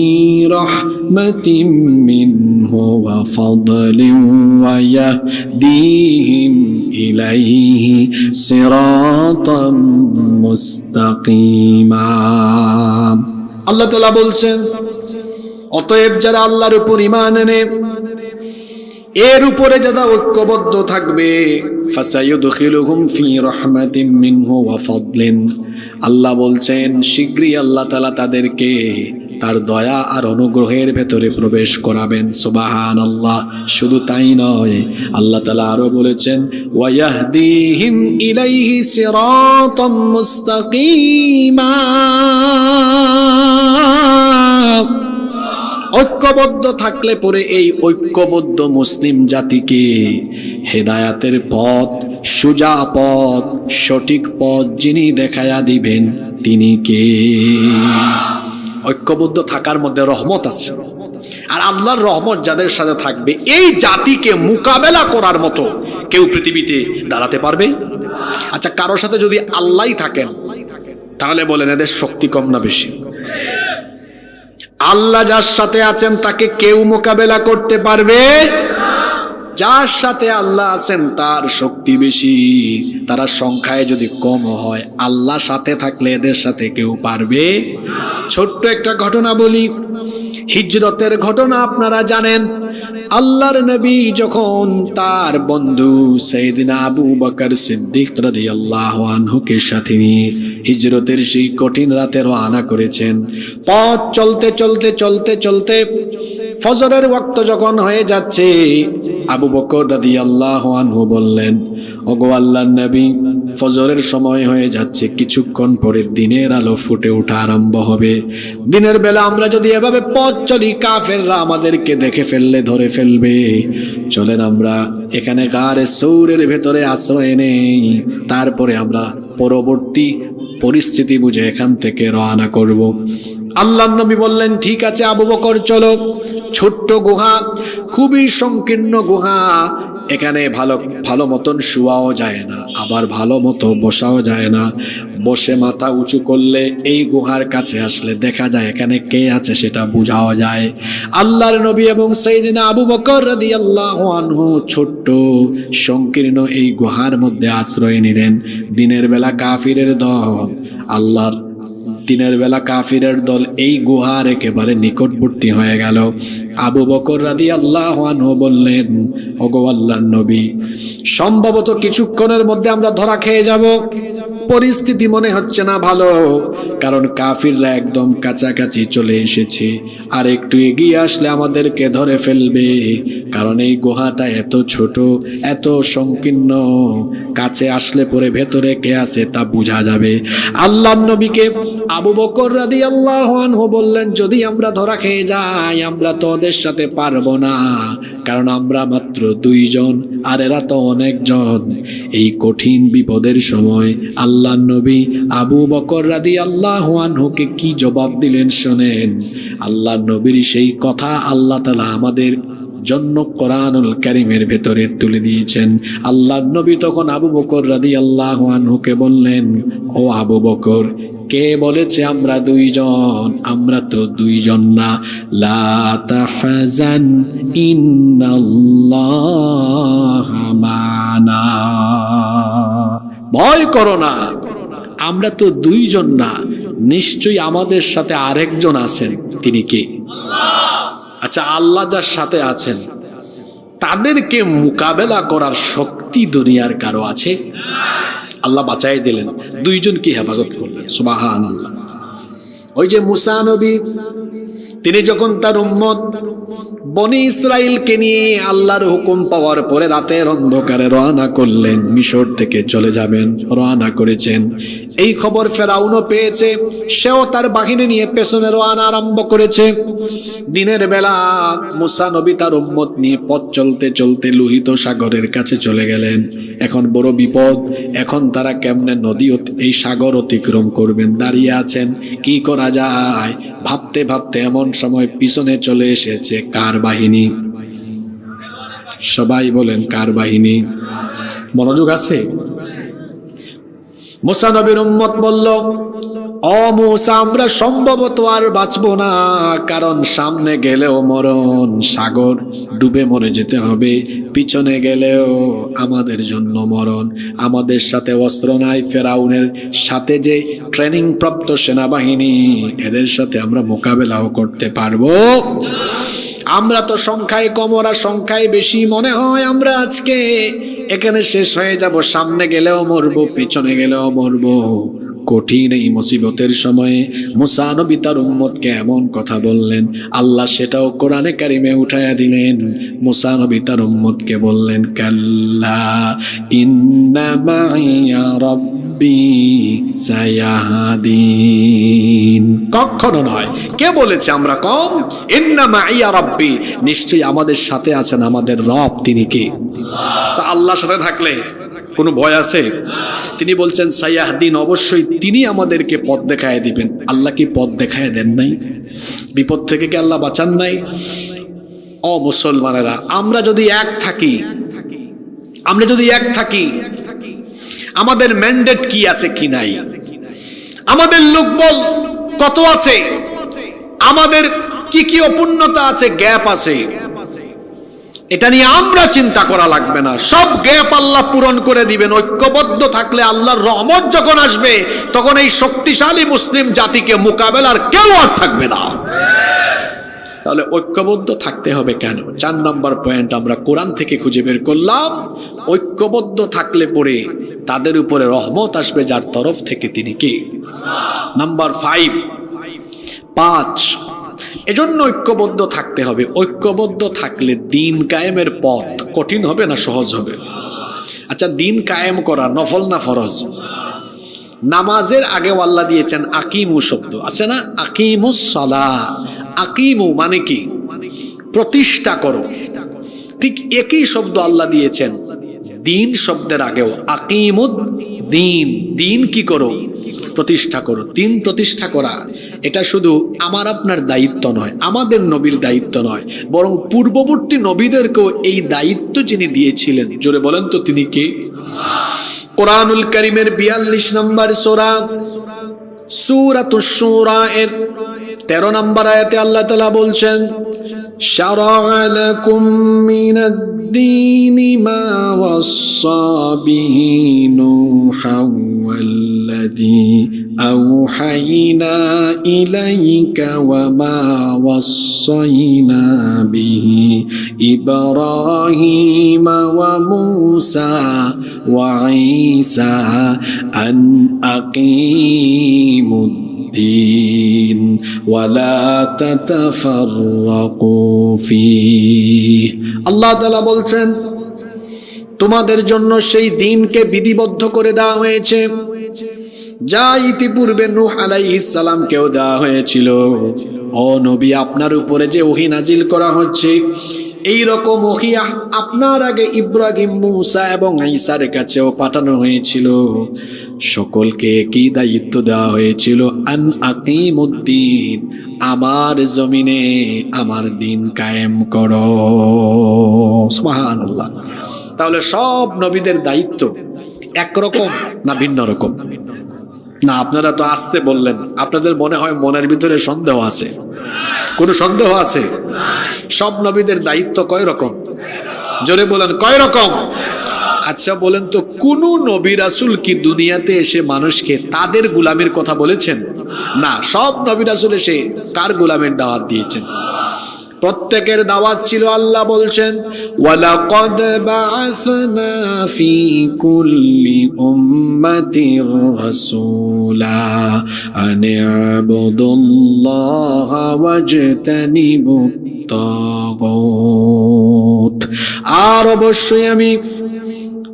রাহমাতিম মিনহু ওয়া ফাদলিন ওয়া ইয়াহদিহিম ইলাইহি সিরাতাম মুস্তাকিমা। আল্লাহ তাআলা বলছেন, অতএব যারা আল্লাহর উপর ঈমান আনে, এর উপরে যারা ঐক্যবদ্ধ থাকবে, ফাসায়ুদখিলুহুম ফি রাহমাতিম মিনহু ওয়া ফাদলিন, আল্লাহ বলছেন শীঘ্রই আল্লাহ তাআলা তাদেরকে তার দয়া আর অনুগ্রহের ভেতরে প্রবেশ করাবেন। সুবহানাল্লাহ। শুধু তাই নয়, আল্লাহ তাআলা আরো বলেছেন, ওয়া ইয়াহদিহিম ইলাইহি সিরাতাম মুস্তাকিমা। ঐক্যবদ্ধ থাকলে পরে এই ঐক্যবদ্ধ মুসলিম জাতিকে হেদায়াতের পথ, সোজা পথ, সঠিক পথ যিনি দেখায়া দিবেন তিনি কে? ঐক্যবদ্ধ থাকার মধ্যে রহমত আছে। আর আল্লাহর রহমত যাদের সাথে থাকবে, এই জাতিকে মোকাবেলা করার মতো কেউ পৃথিবীতে দাঁড়াতে পারবে? আচ্ছা, কারোর সাথে যদি আল্লাহই থাকেন, তাহলে বলেন এদের শক্তি কম না বেশি? আল্লাহ যার সাথে আছেন তাকে কেউ মোকাবেলা করতে পারবে? যার সাথে আল্লাহ আছেন তার শক্তি বেশি। তারা সংখ্যায় যদি কম হয়, আল্লাহ সাথে থাকলে এদের সাথে কেউ পারবে? ছোট্ট একটা ঘটনা বলি, হিজরতের ঘটনা আপনারা জানেন। আল্লাহর নবী যখন তার বন্ধু সাইয়েদনা আবু বকর সিদ্দিক রাদিয়াল্লাহু আনহুকে সাথে নিয়ে হিজরতের সেই কঠিন রাতে রওনা করেছেন, পথ চলতে চলতে চলতে চলতে ফজরের ওয়াক্ত যখন হয়ে যাচ্ছে, আবু বকর রাদিয়াল্লাহু আনহু বললেন, ওগো আল্লাহর নবী, ফজরের সময় হয়ে যাচ্ছে, কিছুক্ষণ পরে দিনের আলো ফুটে ওঠা আরম্ভ হবে। দিনের বেলা আমরা যদি এভাবে পথ চলি, কাফেররা আমাদেরকে দেখে ফেললে, ধরে ফেলবে। চলেন আমরা এখানে গারে সৌরের ভেতরে আশ্রয় নেই, তারপরে আমরা পরবর্তী পরিস্থিতি বুঝে এখান থেকে রওনা করব। আল্লাহর নবী বললেন, ঠিক আছে আবু বকর চলো। ছোট্ট গুহা, খুবই সংকীর্ণ গুহা, এখানে ভালো মতন শোয়াও যায় না, আবার ভালো মতো বসাও যায় না। বসে মাথা উঁচু করলে এই গুহার কাছে আসলে দেখা যায় এখানে কে আছে সেটা বোঝাও যায়। আল্লাহর নবী এবং সাইয়েদনা আবু বকর রাদিয়াল্লাহু আনহু ছোট্ট সংকীর্ণ এই গুহার মধ্যে আশ্রয় নিলেন। দিনের বেলা কাফিরের দল, আল্লাহর দিনের বেলা কাফিরের দল এই গুহার একেবারে নিকটবর্তী হয়ে গেল। আবু বকর রাদিয়াল্লাহু আনহু বললেন, ওগো আল্লাহর নবী, সম্ভবত কিছুক্ষণের মধ্যে আমরা ধরা খেয়ে যাব। পরিস্থিতি মনে হচ্ছে না ভালো, কারণ কাফিররা একদম কাছাকাছি চলে এসেছে, আর একটু এগিয়ে আসলে আমাদেরকে ধরে ফেলবে। কারণ এই গুহাটা এত ছোট, এত সংকীর্ণ, কাছে আসলে পরে ভেতরে কে আছে তা বোঝা যাবে। আল্লাহর নবীকে আবু বকর রাদিয়াল্লাহু আনহু বললেন, যদি আমরা ধরা খেয়ে যাই আমরা তো ওদের সাথে পারবো না, কারণ আমরা মাত্র 2 জন, আর এরা তো অনেকজন। এই কঠিন বিপদের সময় আল্লাহর নবী আবু বকর রাদিয়াল্লাহু আনহুকে কি জবাব দিলেন শোনেন। আল্লাহর নবীর সেই কথা আল্লাহ তাআলা আমাদের জন্য কোরআনুল কারীমের ভেতরে তুলে দিয়েছেন। আল্লাহর নবী তখন আবু বকর রাদিয়াল্লাহু আনহুকে বললেন, ও আবু বকর, কে বলেছে আমরা 2 জন? আমরা তো 2 জন না। লা তাহজান ইন্নাল্লাহা মানা, ভয় করো না, আমরা তো 2 জন না, নিশ্চয়ই আমাদের সাথে আরেকজন আছেন। তিনি কে? আচ্ছা, আল্লাহ যার সাথে আছেন তাদেরকে মোকাবেলা করার শক্তি দুনিয়ার কারো আছে? আল্লাহ বাঁচাই দিলেন, 2 জনকে হেফাজত করলেন। সুবহানাল্লাহ। ওই যে মুসা নবী, তিনি যখন তার উম্মত বনি ইসরাইলকে নিয়ে আল্লাহর হুকুম পাওয়ার পরে রাতের অন্ধকারে রওনা করলেন, মিশর থেকে চলে যাবেন, রওনা করেছেন। এই খবর ফেরাউনও পেয়েছে, সেও তার বাহিনী নিয়ে পেছনে রওনা আরম্ভ করেছে। দিনের বেলা মুসা নবী তার উম্মত নিয়ে পথ চলতে চলতে লোহিত সাগরের কাছে চলে গেলেন। এখন বড় বিপদ, এখন তারা কেমনে নদী এই সাগর অতিক্রম করবেন? দাঁড়িয়ে আছেন, কি করা যায় ভাবতে ভাবতে এমন সময় পিছনে চলে এসেছে কার বাহিনী? সবাই বলেন, কার বাহিনী? মনোযোগ আছে? মুসা নবীর উম্মত বলল, ও মুসা, আমরা সম্ভবত আর বাঁচবো না, কারণ সামনে গেলেও মরণ, সাগর ডুবে মরে যেতে হবে, পিছনে গেলেও আমাদের জন্য মরণ। আমাদের সাথে অস্ত্র নাই, ফেরাউনের সাথে যে ট্রেনিং প্রাপ্ত সেনাবাহিনী, এদের সাথে আমরা মোকাবেলাও করতে পারবো? আমরা তো সংখ্যায় কম, ওরা সংখ্যায় বেশি, মনে হয় আমরা আজকে এখানে শেষ হয়ে যাব, সামনে গেলেও মরবো, পিছনে গেলেও মরবো। কঠিন এই মুসিবতের সময়ে মুসা নবী তার উম্মতকে এমন কথা বললেন, আল্লাহ সেটাও কোরআনে কারিমে উঠায়া দিলেন। মুসা নবী তার উম্মতকে বললেন, কাল্লা ইন্না মাইয়া রাব্বি সায়াহদিন। কখনো নয়। কে বলেছে আমরা কম? ইন্না মাইয়া রাব্বি, নিশ্চয়ই আমাদের সাথে আছেন আমাদের রব। তিনি কে? তো আল্লাহর সাথে থাকলে কোনো ভয় আছে? তিনি বলছেন সায়াহদিন, অবশ্যই তিনি আমাদেরকে পথ দেখায় দিবেন। আল্লাহ কি পথ দেখায় দেন নাই? বিপদ থেকে কি আল্লাহ বাঁচান নাই? ও মুসলমানেরা, আমরা যদি এক থাকি, আমাদের ম্যান্ডেট কি আছে কি নাই, আমাদের লোকবল কত আছে, আমাদের কি কি অপূর্ণতা আছে, গ্যাপ আছে, এটা নিয়ে আমরা চিন্তা করা লাগবে না। সব গ্যাপ আল্লাহ পূরণ করে দিবেন। ঐক্যবদ্ধ থাকলে আল্লাহর রহমত যখন আসবে, তখন এই শক্তিশালী মুসলিম জাতিকে মোকাবেলার কেউ আর থাকবে না। তাহলে ঐক্যবদ্ধ থাকতে হবে কেন? 4 নম্বর পয়েন্ট আমরা কোরআন থেকে খুঁজে বের করলাম। ঐক্যবদ্ধ থাকলে পরে তাদের উপরে রহমত আসবে যার তরফ থেকে, তিনি কে? নাম্বার 5, এজন্য ঐক্যবদ্ধ থাকতে হবে। ঐক্যবদ্ধ থাকলে দিন কায়েমের পথ কঠিন হবে না সহজ হবে? আচ্ছা, দিন কায়েম করা নফল না ফরজ? নামাজের আগে আল্লাহ দিয়েছেন আকিমু শব্দ, আছে না? আকিমুস সালাহ। আকিমু মানে কি? প্রতিষ্ঠা করো। ঠিক একই শব্দ আল্লাহ দিয়েছেন দিন শব্দের আগেও, আকিমুদ দিন। দিন কি করো? প্রতিষ্ঠা করো। দিন প্রতিষ্ঠা করা এটা শুধু আমার আপনার দায়িত্ব নয়, আমাদের নবীর দায়িত্ব নয়, বরং পূর্ববর্তী নবীদেরকেও এই দায়িত্ব যিনি দিয়েছিলেন, জোরে বলেন তো তিনি কে? কোরআনুল কারীমের 42 নম্বর সূরা সূরাতুশ শুরা এর 13 নম্বর আয়াতে আল্লাহ তাআলা বলছেন, শারা'a লাকুম মিনাদ-দীনি মা ওয়াসসা বিহি নূহান ওয়াল্লাযী আওহাইনা ইলাইকা ওয়া মা ওয়াসসাইনা বিহি ইব্রাহিমা ওয়া মূসা ওয়া ঈসা আন আকিমুদ الدين ولا تتفرقوا فيه। আল্লাহ তাআলা বলছেন তোমাদের জন্য সেই দিনকে বিধিবদ্ধ করে দেওয়া হয়েছে যা ইতিপূর্বে নূহ আলাইহিস সালামকেও দেওয়া হয়েছিল। ও নবী, আপনার উপরে যে ওহী নাজিল করা হচ্ছে, এই রকম ওহী আপনার আগে ইব্রাহিম, মূসা এবং ঈসার কাছেও পাঠানো হয়েছিল। সকলকে একই দায়িত্ব দেওয়া হয়েছিল, আন আকিমুদ্দিন, আমার জমিনে আমার দিন কায়েম করো। সুবহানাল্লাহ। তাহলে সব নবীদের দায়িত্ব একরকম না ভিন্ন রকম? না, আপনারা তো আসতে বললেন, আপনাদের মনে হয় মনের ভিতরে সন্দেহ আছে। কোনো সন্দেহ আছে? সব নবীদের দায়িত্ব কয় রকম? জোরে বলেন, কয় রকম? আচ্ছা বলেন তো, কোন নবী রাসূল কি দুনিয়াতে এসে মানুষকে তাদের গোলামির কথা বলেছেন? না, সব নবী রাসূল এসে কার গোলামের দাওয়াত দিয়েছেন? প্রত্যেকের দাওয়াত ছিল, আল্লাহ বলছেন, ওয়ালাকাদ বাআসনা ফি কুল্লি উম্মাতির রাসূলা আন ইবুদুল্লাহা ওয়াজতানিবুত তাগুত। আর অবশ্যই আমি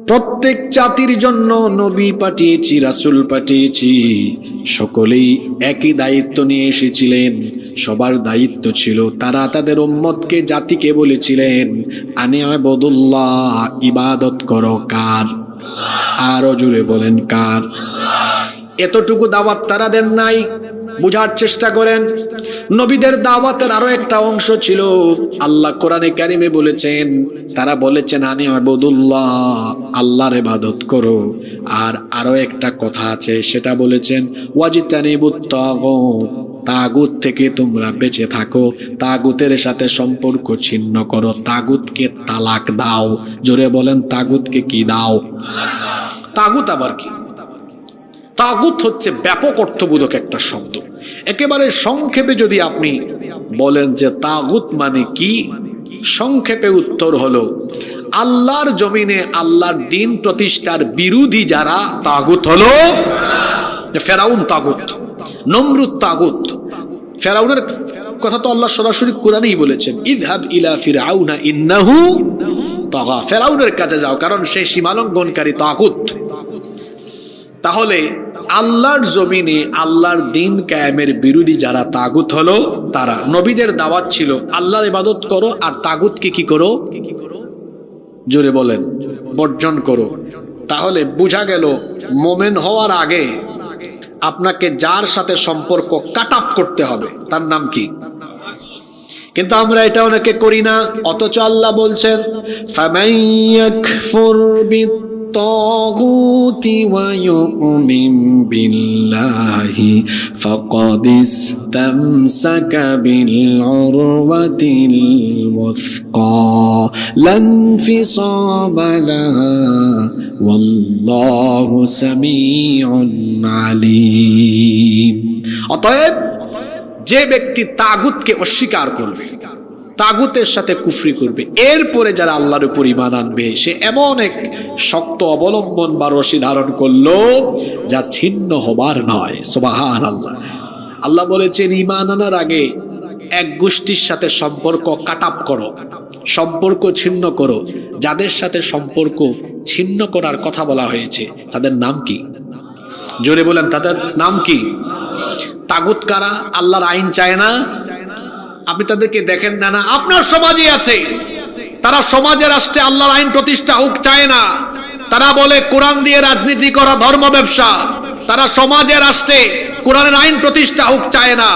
প্রত্যেক জাতির জন্য নবী পাঠিয়েছি, রাসূল পাঠিয়েছি। সকলেই একই দায়িত্ব নিয়ে এসেছিলেন। সবার দায়িত্ব ছিল, তারা তাদের উম্মতকে, জাতিকে বলেছিলেন, আনি আবুদুল্লাহ, ইবাদত করো কার? আরো জোরে বলেন, কার? এতটুকু দাওয়াত তারা দেন নাই। বুঝার চেষ্টা করেন, নবীদের দাওয়াতের আরো একটা অংশ ছিল। আল্লাহ কোরআনে কারিমে বলেছেন, তারা বলেছেন আনি আবুদুল্লাহ, আল্লাহর ইবাদত করো। আর আরো একটা কথা আছে, সেটা বলেছেন ওয়াজতানিবুত তাগুত, তাগুত থেকে তোমরা বেঁচে থাকো, তাগুতের সাথে সম্পর্ক ছিন্ন করো, তাগুতকে তালাক দাও। জোরে বলেন, তাগুতকে কি দাও? তাগুত আবার কি? তাগুত হচ্ছে ব্যাপক অর্থবোধক একটা শব্দ। একেবারে সংক্ষেপে যদি আপনি বলেন যে তাগুত মানে কি, সংক্ষেপে উত্তর হলো, আল্লাহর জমিনে আল্লাহর দিন প্রতিষ্ঠার বিরোধী যারা, তাগুত হলো ফেরাউন তাগুত, নমরুদ তাগুত। ফেরাউনের কথা তো আল্লাহ সরাসরি কোরআনেই বলেছেন, ইযহাব ইলা ফিরআউনা ইন্নাহু তাগা, ফেরাউনের কাছে যাও, কারণ সে সীমালঙ্ঘনকারী তাগুত। তাহলে আল্লাহর জমিনে আল্লাহর দিন কায়েমের বিরোধী যারা, তাগুত হলো তারা। নবীদের দাওয়াত ছিল আল্লাহর ইবাদত করো, আর তাগুতকে কি করো? জোরে বলেন, বর্জন করো। তাহলে বোঝা গেল, মোমেন হওয়ার আগে আপনাকে যার সাথে সম্পর্ক কাট আপ করতে হবে, তার নাম কি? কিন্তু আমরা এটা অনেকে করি না। অথচ আল্লাহ বলছেন, ফামান ইয়াকফুর বিত-তাগুত ওয়া ইউমিন বিল্লাহি ফাকাদ ইসতামসাকা বিল উরওয়াতিল ওয়াসকা লা ইনফিসামা লাহা ওয়াল্লাহু সামিউন আলীম। অতএব যে ব্যক্তি তাগুতকে অস্বীকার করবে, তাগুতের সাথে কুফরি করবে, এরপরে যারা আল্লাহর উপর ঈমান আনবে, সে এমন এক শক্ত অবলম্বন বা রশি ধারণ করলো যা ছিন্ন হবার নয়। সুবহানাল্লাহ। আল্লাহ বলেছেন, ঈমান আনার আগে এক গোষ্ঠীর সাথে সম্পর্ক কাট আপ করো, সম্পর্ক ছিন্ন করো। যাদের সাথে সম্পর্ক ছিন্ন করার কথা বলা হয়েছে তাদের নাম কি? জোরে বলেন, তাদের নাম কি? তাগুত কারা? আল্লাহর আইন চায় না, আপনি তাদেরকে দেখেন না, না আপনার সমাজে আছে। তারা সমাজে রাষ্ট্রে আল্লাহর আইন প্রতিষ্ঠা হোক চায় না। তারা বলে কোরআন দিয়ে রাজনীতি করা ধর্ম ব্যবসা। তারা সমাজে রাষ্ট্রে কোরআনের আইন প্রতিষ্ঠা হোক চায় না,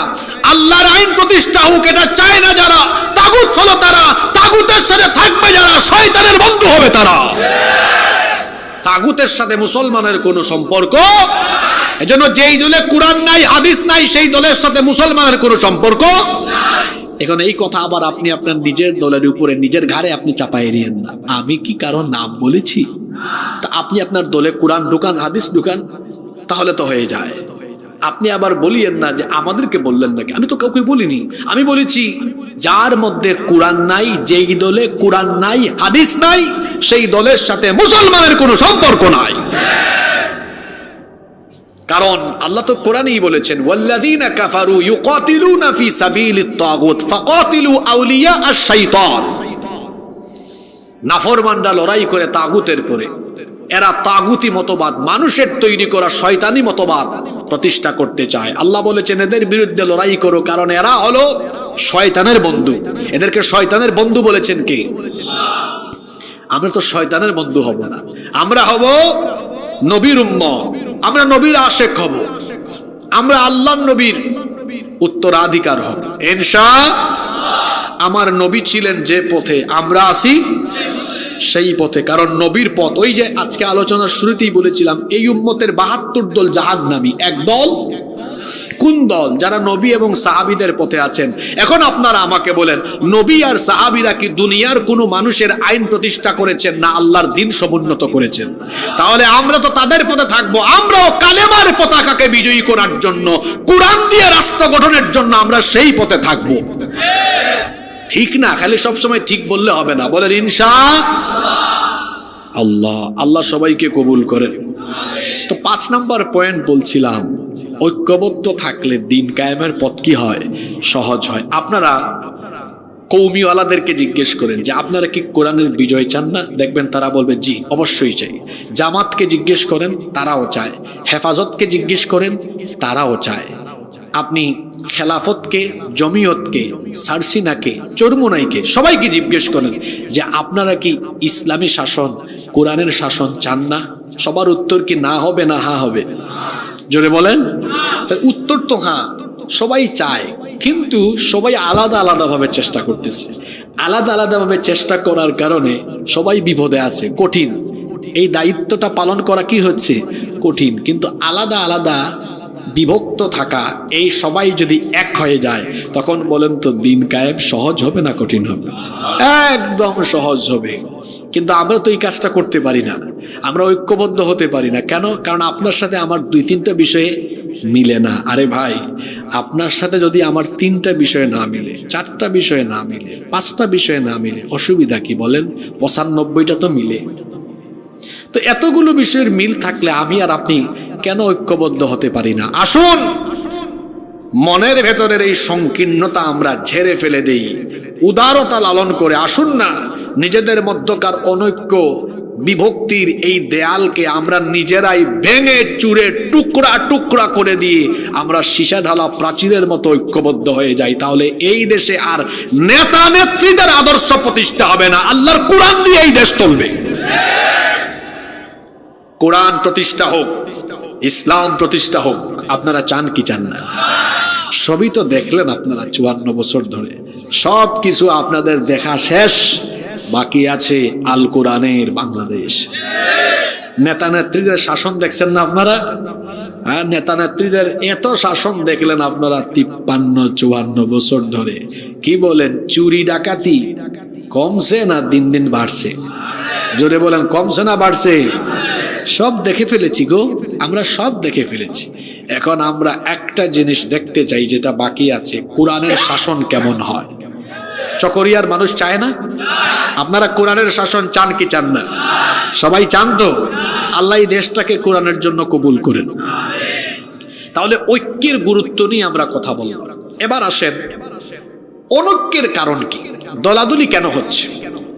আল্লাহর আইন প্রতিষ্ঠা হোক এটা চায় না। যারা তাগুত হলো তারা, তাগুতের সাথে থাকবে যারা, শয়তানের বন্ধু হবে তারা। তাগুতের সাথে মুসলমানের কোনো সম্পর্ক, এজন্য যেই দলে কোরআন নাই হাদিস নাই সেই দলের সাথে মুসলমানের কোনো সম্পর্ক। এখন এই কথা আবার আপনি আপনার নিজের দলের উপরে নিজের ঘাড়ে আপনি চাপাই দিয়েন না। আমি কি কারো নাম বলেছি? তা আপনি আপনার দলে কোরআন ঢুকান, হাদিস ঢুকান, তাহলে তো হয়ে যায়। আপনি আবার বলিয়েন না যে আমাদেরকে বললেন নাকি। আমি তো কাউকে বলিনি, আমি বলেছি যার মধ্যে কোরআন নাই, যেই দলে কোরআন নাই হাদিস নাই সেই দলের সাথে মুসলমানের কোনো সম্পর্ক নাই। কারণ আল্লাহ তো কোরআনেই বলেছেন, ওয়াল্লাযীনা কাফারু ইউকাতিলুনা ফি সাবিলিত তাগুত ফাকাতিলু আউলিয়া আশ-শাইতান। নাফরমানরা লড়াই করে তাগুতের পরে, এরা তাগুতি মতবাদ, মানুষের তৈরি করা শয়তানি মতবাদ প্রতিষ্ঠা করতে চায়। আল্লাহ বলেছেন এদের বিরুদ্ধে লড়াই করো, কারণ এরা হলো শয়তানের বন্ধু। এদেরকে শয়তানের বন্ধু বলেছেন কে? আমরা তো শয়তানের বন্ধু হব না, আমরা হব নবীর উম্মত, আমরা নবীর আশেক হব, আমরা আল্লাহর নবীর উত্তরাধিকার হব ইনশাআল্লাহ। আমার নবী ছিলেন যে পথে, আমরা আছি সেই পথে। কারণ নবীর পথ, ওই যে আজকে আলোচনার শুরুতেই বলেছিলাম, এই উম্মতের ৭২ দল জাহান্নামী, এক দল কোন দল? যারা নবী এবং সাহাবীদের পথে আছেন। এখন আপনারা আমাকে বলেন, নবী আর সাহাবীরা কি দুনিয়ার কোনো মানুষের আইন প্রতিষ্ঠা করেছেন না আল্লাহর দ্বীন সমুন্নত করেছেন? তাহলে আমরা তো তাদের পথে থাকবো। আমরাও কালেমার পতাকাকে বিজয়ী করার জন্য, কোরআন দিয়ে রাষ্ট্র গঠনের জন্য আমরা সেই পথে থাকবো, ঠিক না? খালি সবসময় ঠিক বললে হবে না, বলেন ইনশাআল্লাহ। আল্লাহ সবাইকে কবুল করেন। তো ৫ নম্বর পয়েন্ট বলছিলাম, ঐক্যবদ্ধ থাকলে দিন কায়েমের পথ কি হয়? সহজ হয়। আপনারা কৌমিওয়ালাদেরকে জিজ্ঞেস করেন যে আপনারা কি কোরআনের বিজয় চান না? দেখবেন তারা বলবে জি অবশ্যই চাই। জামাতকে জিজ্ঞেস করেন, তারাও চায়। হেফাজতকে জিজ্ঞেস করেন, তারাও চায়। আপনি খেলাফতকে, জমিয়তকে, সারসিনাকে, চরমুনাইকে, সবাইকে জিজ্ঞেস করেন যে আপনারা কি ইসলামী শাসন, কোরআনের শাসন চান না? সবার উত্তর কি না হবে না হ্যাঁ হবে? জোরে বলেন। উত্তর তো হ্যাঁ, সবাই চায়, কিন্তু সবাই আলাদা আলাদা ভাবে চেষ্টা করতেছে। আলাদা আলাদা ভাবে চেষ্টা করার কারণে সবাই বিপদে আছে, কঠিন। এই দায়িত্বটা পালন করা কি হচ্ছে? কঠিন। কিন্তু আলাদা আলাদা বিভক্ত থাকা, এই সবাই যদি এক হয়ে যায়, তখন বলেন তো দিন কায়েম সহজ হবে না কঠিন হবে? একদম সহজ হবে। কিন্তু আমরা তো এই কাজটা করতে পারি না, আমরা ঐক্যবদ্ধ হতে পারি না। কেন? কারণ আপনার সাথে আমার ২-৩টা বিষয়ে মিলে না। আরে ভাই, আপনার সাথে যদি আমার 3টা বিষয় না মিলে, 4টা বিষয় না মিলে, 5টা বিষয় না মিলে, অসুবিধা কি বলেন? 95টা তো মিলে। তো এতগুলো বিষয়ের মিল থাকলে আমি আর আপনি কেন ঐক্যবদ্ধ হতে পারি না? আসুন মনের ভেতরের এই সংকীর্ণতা আমরা ঝেড়ে ফেলে দেই, উদারতা লালন করে। আসুন না নিজেদের মধ্যকার অনৈক্য, বিভক্তির এই দেয়ালকে আমরা নিজেরাই ভেঙে চুরে টুকরা টুকরা করে দিয়ে আমরা সীসা ঢালা প্রাচীরের মতো ঐক্যবদ্ধ হয়ে যাই। তাহলে এই দেশে আর নেতা নেত্রীদের আদর্শ প্রতিষ্ঠা হবে না, আল্লাহর কোরআন দিয়ে এই দেশ চলবে। কোরআন প্রতিষ্ঠা হোক, ইসলাম প্রতিষ্ঠা হোক। আপনারা চান কি চান না? সবই তো দেখলেন আপনারা 54 বছর ধরে, সব কিছু আপনাদের দেখা শেষ। বাকি আছে আল কোরআনের বাংলাদেশ। নেতা নেত্রীদের শাসন দেখছেন না আপনারা? হ্যাঁ, নেতা নেত্রীদের এত শাসন দেখলেন আপনারা 53-54 বছর ধরে। কি বলেন, চুরি ডাকাতি কমছে না দিন দিন বাড়ছে? জোরে বলেন, কমছে না বাড়ছে? সব দেখে ফেলেছি গো, আমরা সব দেখে ফেলেছি। এখন আমরা একটা জিনিস দেখতে চাই যেটা বাকি আছে, কোরআনের শাসন কেমন হয়। চকরিয়ার মানুষ চায় না? আপনারা কোরআনের শাসন চান কি চান না? সবাই চান তো? আল্লাহ এই দেশটাকে কোরআনের জন্য কবুল করেন। তাহলে ঐক্যের গুরুত্ব নিয়ে আমরা কথা বললাম। এবার আসেন অনৈক্যের কারণ কি, দলাদলি কেন হচ্ছে,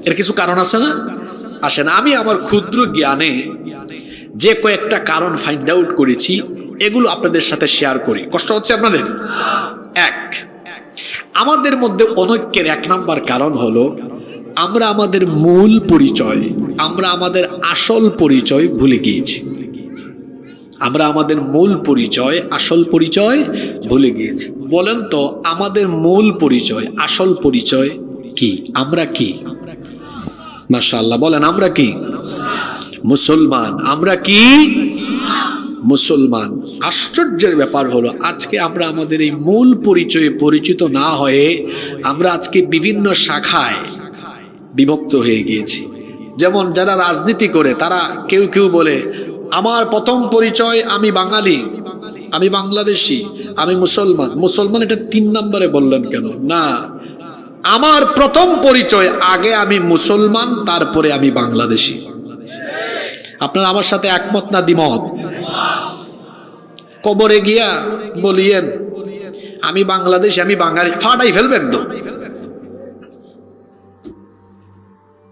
এর কিছু কারণ আছে না? আসেন আমি আমার ক্ষুদ্র জ্ঞানে যে কয়েকটা কারণ ফাইন্ড আউট করেছি এগুলো আপনাদের সাথে শেয়ার করি। কষ্ট হচ্ছে আপনাদের? এক, আমাদের মধ্যে অনৈক্যের এক নাম্বার কারণ হলো আমরা আমাদের মূল পরিচয়, আমরা আমাদের আসল পরিচয় ভুলে গিয়েছি। আমরা আমাদের মূল পরিচয়, আসল পরিচয় ভুলে গিয়েছি। বলেন তো আমাদের মূল পরিচয়, আসল পরিচয় কি? আমরা কি? মাশাআল্লাহ বলেন, আমরা কি? মুসলমান। আমরা কি? মুসলমান। আশ্চর্যের ব্যাপার হলো আজকে আমরা আমাদের এই মূল পরিচয়ে পরিচিত না হয়ে আমরা আজকে বিভিন্ন শাখায় বিভক্ত হয়ে গিয়েছি। যেমন যারা রাজনীতি করে তারা কেউ কেউ বলে আমার প্রথম পরিচয় আমি বাঙালি, আমি বাংলাদেশি, আমি মুসলমান। মুসলমান এটা 3 নম্বরে বললেন কেন? না, আমার প্রথম পরিচয় আগে আমি মুসলমান, তারপরে আমি বাংলাদেশি। আপনারা আমার সাথে একমত না দ্বিমত? কবরে গিয়া বলিয়েন আমি বাংলাদেশি, আমি বাঙালি, ফাটাই ফেলবে একদম।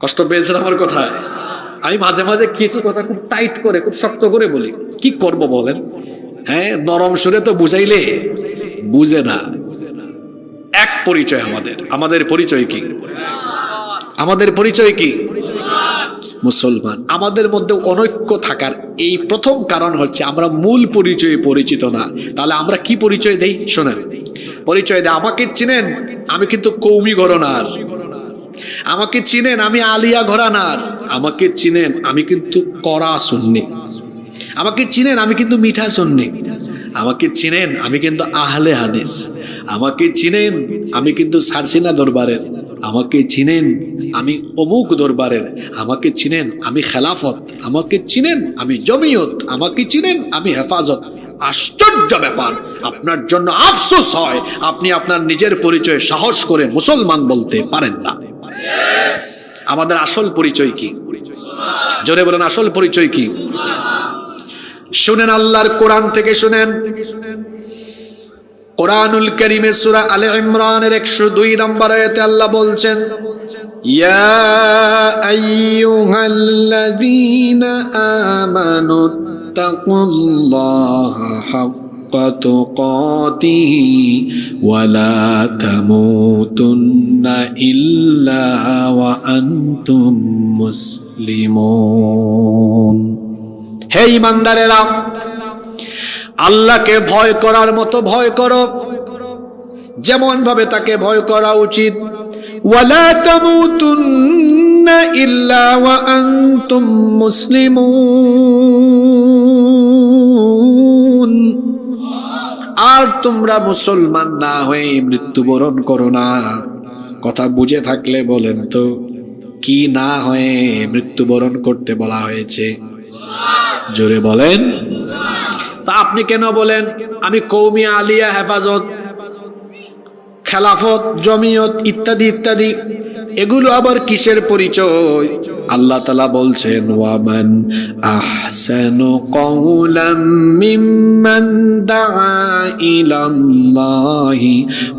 কষ্ট পেয়েছেন আমার কথায়? আমি মাঝে মাঝে কিছু কথা খুব টাইট করে, খুব শক্ত করে বলি, কি করব বলেন? হ্যাঁ, নরম সুরে তো বুঝাইলে বুঝে না। এক পরিচয় আমাদের, আমাদের পরিচয় কি? আমাদের পরিচয় কি? মুসলমান। আমাদের মধ্যে অনৈক্য থাকার এই প্রথম কারণ হচ্ছে আমরা মূল পরিচয়ে পরিচিত না। তাহলে আমরা কি পরিচয় দেই? শোনেন, পরিচয় দেয় আমাকে চিনেন আমি কিন্তু কৌমি ঘরানার, আমাকে চিনেন আমি আলিয়া ঘরানার, আমাকে চিনেন আমি কিন্তু কড়া সুন্নি, আমাকে চিনেন আমি কিন্তু মিঠা সুন্নি, আমাকে চিনেন আমি কিন্তু আহলে হাদিস, আমাকে চিনেন আমি কিন্তু সারসিনা দরবারের, আমাকে চিনেন আমি অমুক দরবারের, আমাকে চিনেন আমি খেলাফত, আমাকে চিনেন আমি জমিয়ত, আমাকে চিনেন আমি হেফাজত। আশ্চর্য ব্যাপার, আপনার জন্য আফসোস হয় আপনি আপনার নিজের পরিচয় সাহস করে মুসলমান বলতে পারেন না। আমাদের আসল পরিচয় কি? জোরে বলেন, আসল পরিচয় কি? শুনেন আল্লাহর কোরআন থেকে শুনেন, কোরআনুল কারীমে সূরা আলে ইমরানের 102 নম্বর আয়াতে আল্লাহ বলছেন, ইয়া আইয়ুহাল্লাযীনা আমানু তাকুল্লাহা হাক্কা তুকাতিহি ওয়া লা তামুতুন্না ইল্লা ওয়া আনতুম মুসলিমুন। হে ঈমানদারেরা, আল্লাহকে ভয় করার মতো ভয় করো, যেমন ভাবে তাকে ভয় করা উচিত। ওয়ালা তামুতুন্না ইল্লা ওয়া আনতুম মুসলিমুন। আর তোমরা মুসলমান না হয়ে মৃত্যুবরণ করো না। কথা বুঝে থাকলে বলেন তো কি না হয়ে মৃত্যুবরণ করতে বলা হয়েছে? জোরে বলেন। তা আপনি কেন বলেন আমি কৌমি, আলিয়া, হেফাজত, খেলাফত, জমিয়ত ইত্যাদি ইত্যাদি? এগুলো আবার কিসের পরিচয়? আল্লাহ তাআলা বলছেন, ওয়ামান আহসানু কওলাম মিম্মান দাআ ইলাল্লাহি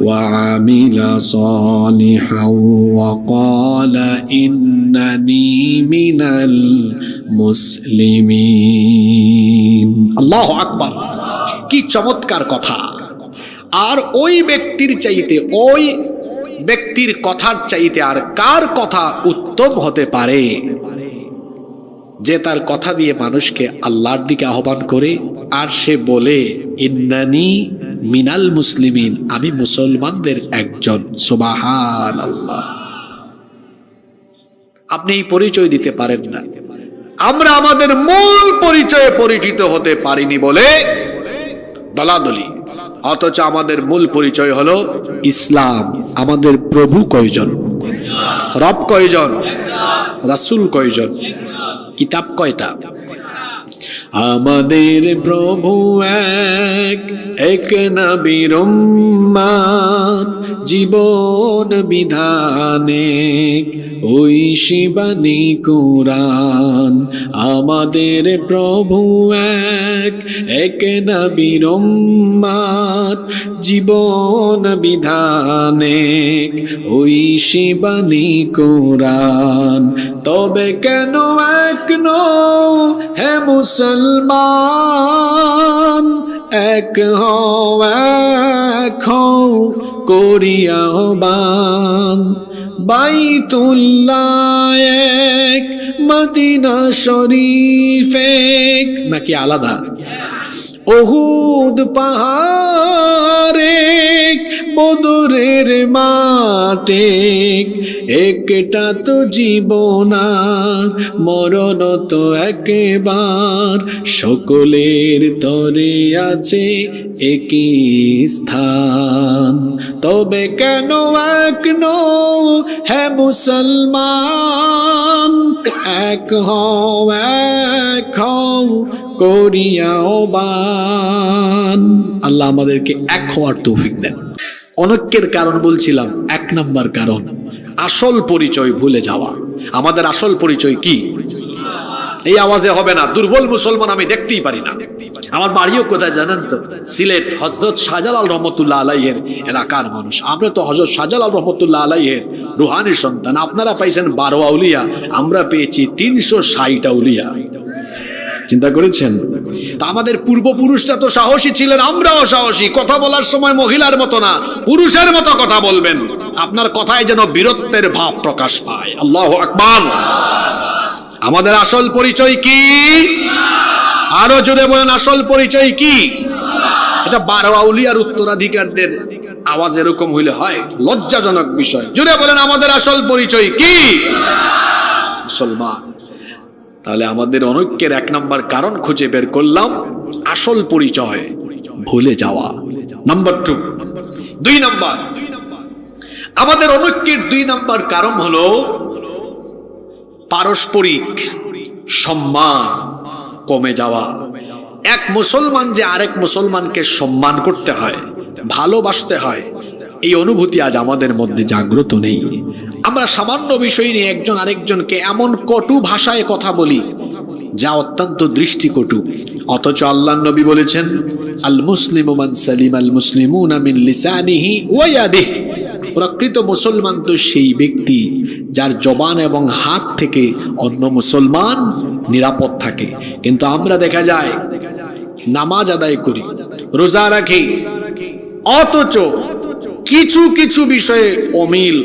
ওয়া আমিলা সালিহান ওয়া ক্বালা ইন্নানি মিনাল মুসলিমিন। আল্লাহু আকবার, কি চমৎকার কথা! আর ওই ব্যক্তির চাইতে, ওই ব্যক্তির কথার চাইতে আর কার কথা উত্তম হতে পারে যে তার কথা দিয়ে মানুষকে আল্লাহর দিকে আহ্বান করে আর সে বলে ইন্নানি মিনাল মুসলিমিন, আমি মুসলমানদের একজন। সুবহানাল্লাহ। আপনি এই পরিচয় দিতে পারেন না। আমরা আমাদের মূল পরিচয়ে পরিচিত হতে পারিনি বলে দলাদলি, অথচ আমাদের মূল পরিচয় হলো ইসলাম। আমাদের প্রভু কয়জন? রব কয়জন? রাসূল কয়জন? কিতাব কয়টা? আমাদের প্রভু এক, এক নবীর উম্মত, জীবন বিধানে ওই শিবানী কুরআন। আমাদের প্রভু এক, এক নবীর উম্মত, জীবন বিধানে ওই শিবানী কুরআন। তবে কেন এক নও হে মুসলমান, এক হও এক হও করিয়া আহ্বান। বাইতুল্লাহ এক, মদিনা শরীফ এক, নাকি আলাদা? উহুদ পাহাড় এক, বদরের মাঠ এক, একটা তো জীবন আর মরণ তো একবার, সকলের তরে আছে একই স্থান। তবে কেন এক নও হে মুসলমান, এক হও এক হও করিয়া আহ্বান। আল্লাহ আমাদেরকে এক হওয়ার তৌফিক দেন। অনৈক্যের কারণ বলছিলাম, এক নাম্বার কারণ আসল পরিচয় ভুলে যাওয়া। আমাদের আসল পরিচয় কি? এই আওয়াজে হবে না, দুর্বল মুসলমান আমি দেখতেই পারি না। আমার বাড়িও কোথায় জানেন তো? সিলেট, হযরত শাহজালাল রহমতুল্লাহ আলাইহির এলাকার মানুষ। আমরা তো হযরত শাহজালাল রহমতুল্লাহ আলাইহির রুহানি সন্তান। আপনারা পাইছেন 12 আউলিয়া, আমরা পেয়েছি 360 আউলিয়া। চিন্তা করেছেন? তা আমাদের পূর্বপুরুষরা তো সাহসী ছিলেন, আমরাও সাহসী। কথা বলার সময় মহিলার মতো না, পুরুষের মতো কথা বলবেন। আপনার কথায় যেন বীরত্বের ভাব প্রকাশ পায়। আল্লাহু আকবার। আমাদের আসল পরিচয় কি? আরো জোরে বলেন, আসল পরিচয় কি? এটা 12 আউলিয়ার উত্তরাধিকারদের আওয়াজ এরকম হইলে হয়? লজ্জাজনক বিষয়। জোরে বলেন, আমাদের আসল পরিচয় কি? মুসলমান। তাহলে আমাদের অনৈক্যের এক নাম্বার কারণ খুঁজে বের করলাম, আসল পরিচয় ভুলে যাওয়া। নাম্বার 2, 2 নাম্বার আমাদের অনৈক্যের 2 নাম্বার কারণ হলো পারস্পরিক সম্মান কমে যাওয়া। এক মুসলমান যে আরেক মুসলমানকে সম্মান করতে হয়, ভালোবাসতে হয়, এই অনুভূতি আজ আমাদের মধ্যে জাগ্রত নেই। আমরা সামান্য বিষয় নিয়ে একজন আরেকজনকে এমন কটু ভাষায় কথা বলি যা অত্যন্ত দৃষ্টিকটু। অথচ আল্লাহর নবী বলেছেন, আল মুসলিমু মান সালিমাল মুসলিমুনা মিন লিসানিহি ওয়া ইয়াদিহি। প্রকৃত মুসলমান তো সেই ব্যক্তি যার জবান এবং হাত থেকে অন্য মুসলমান নিরাপদ থাকে। কিন্তু আমরা দেখা যায় নামাজ আদায় করি, রোজা রাখি, অথচ কিছু কিছু বিষয়ে অমিল,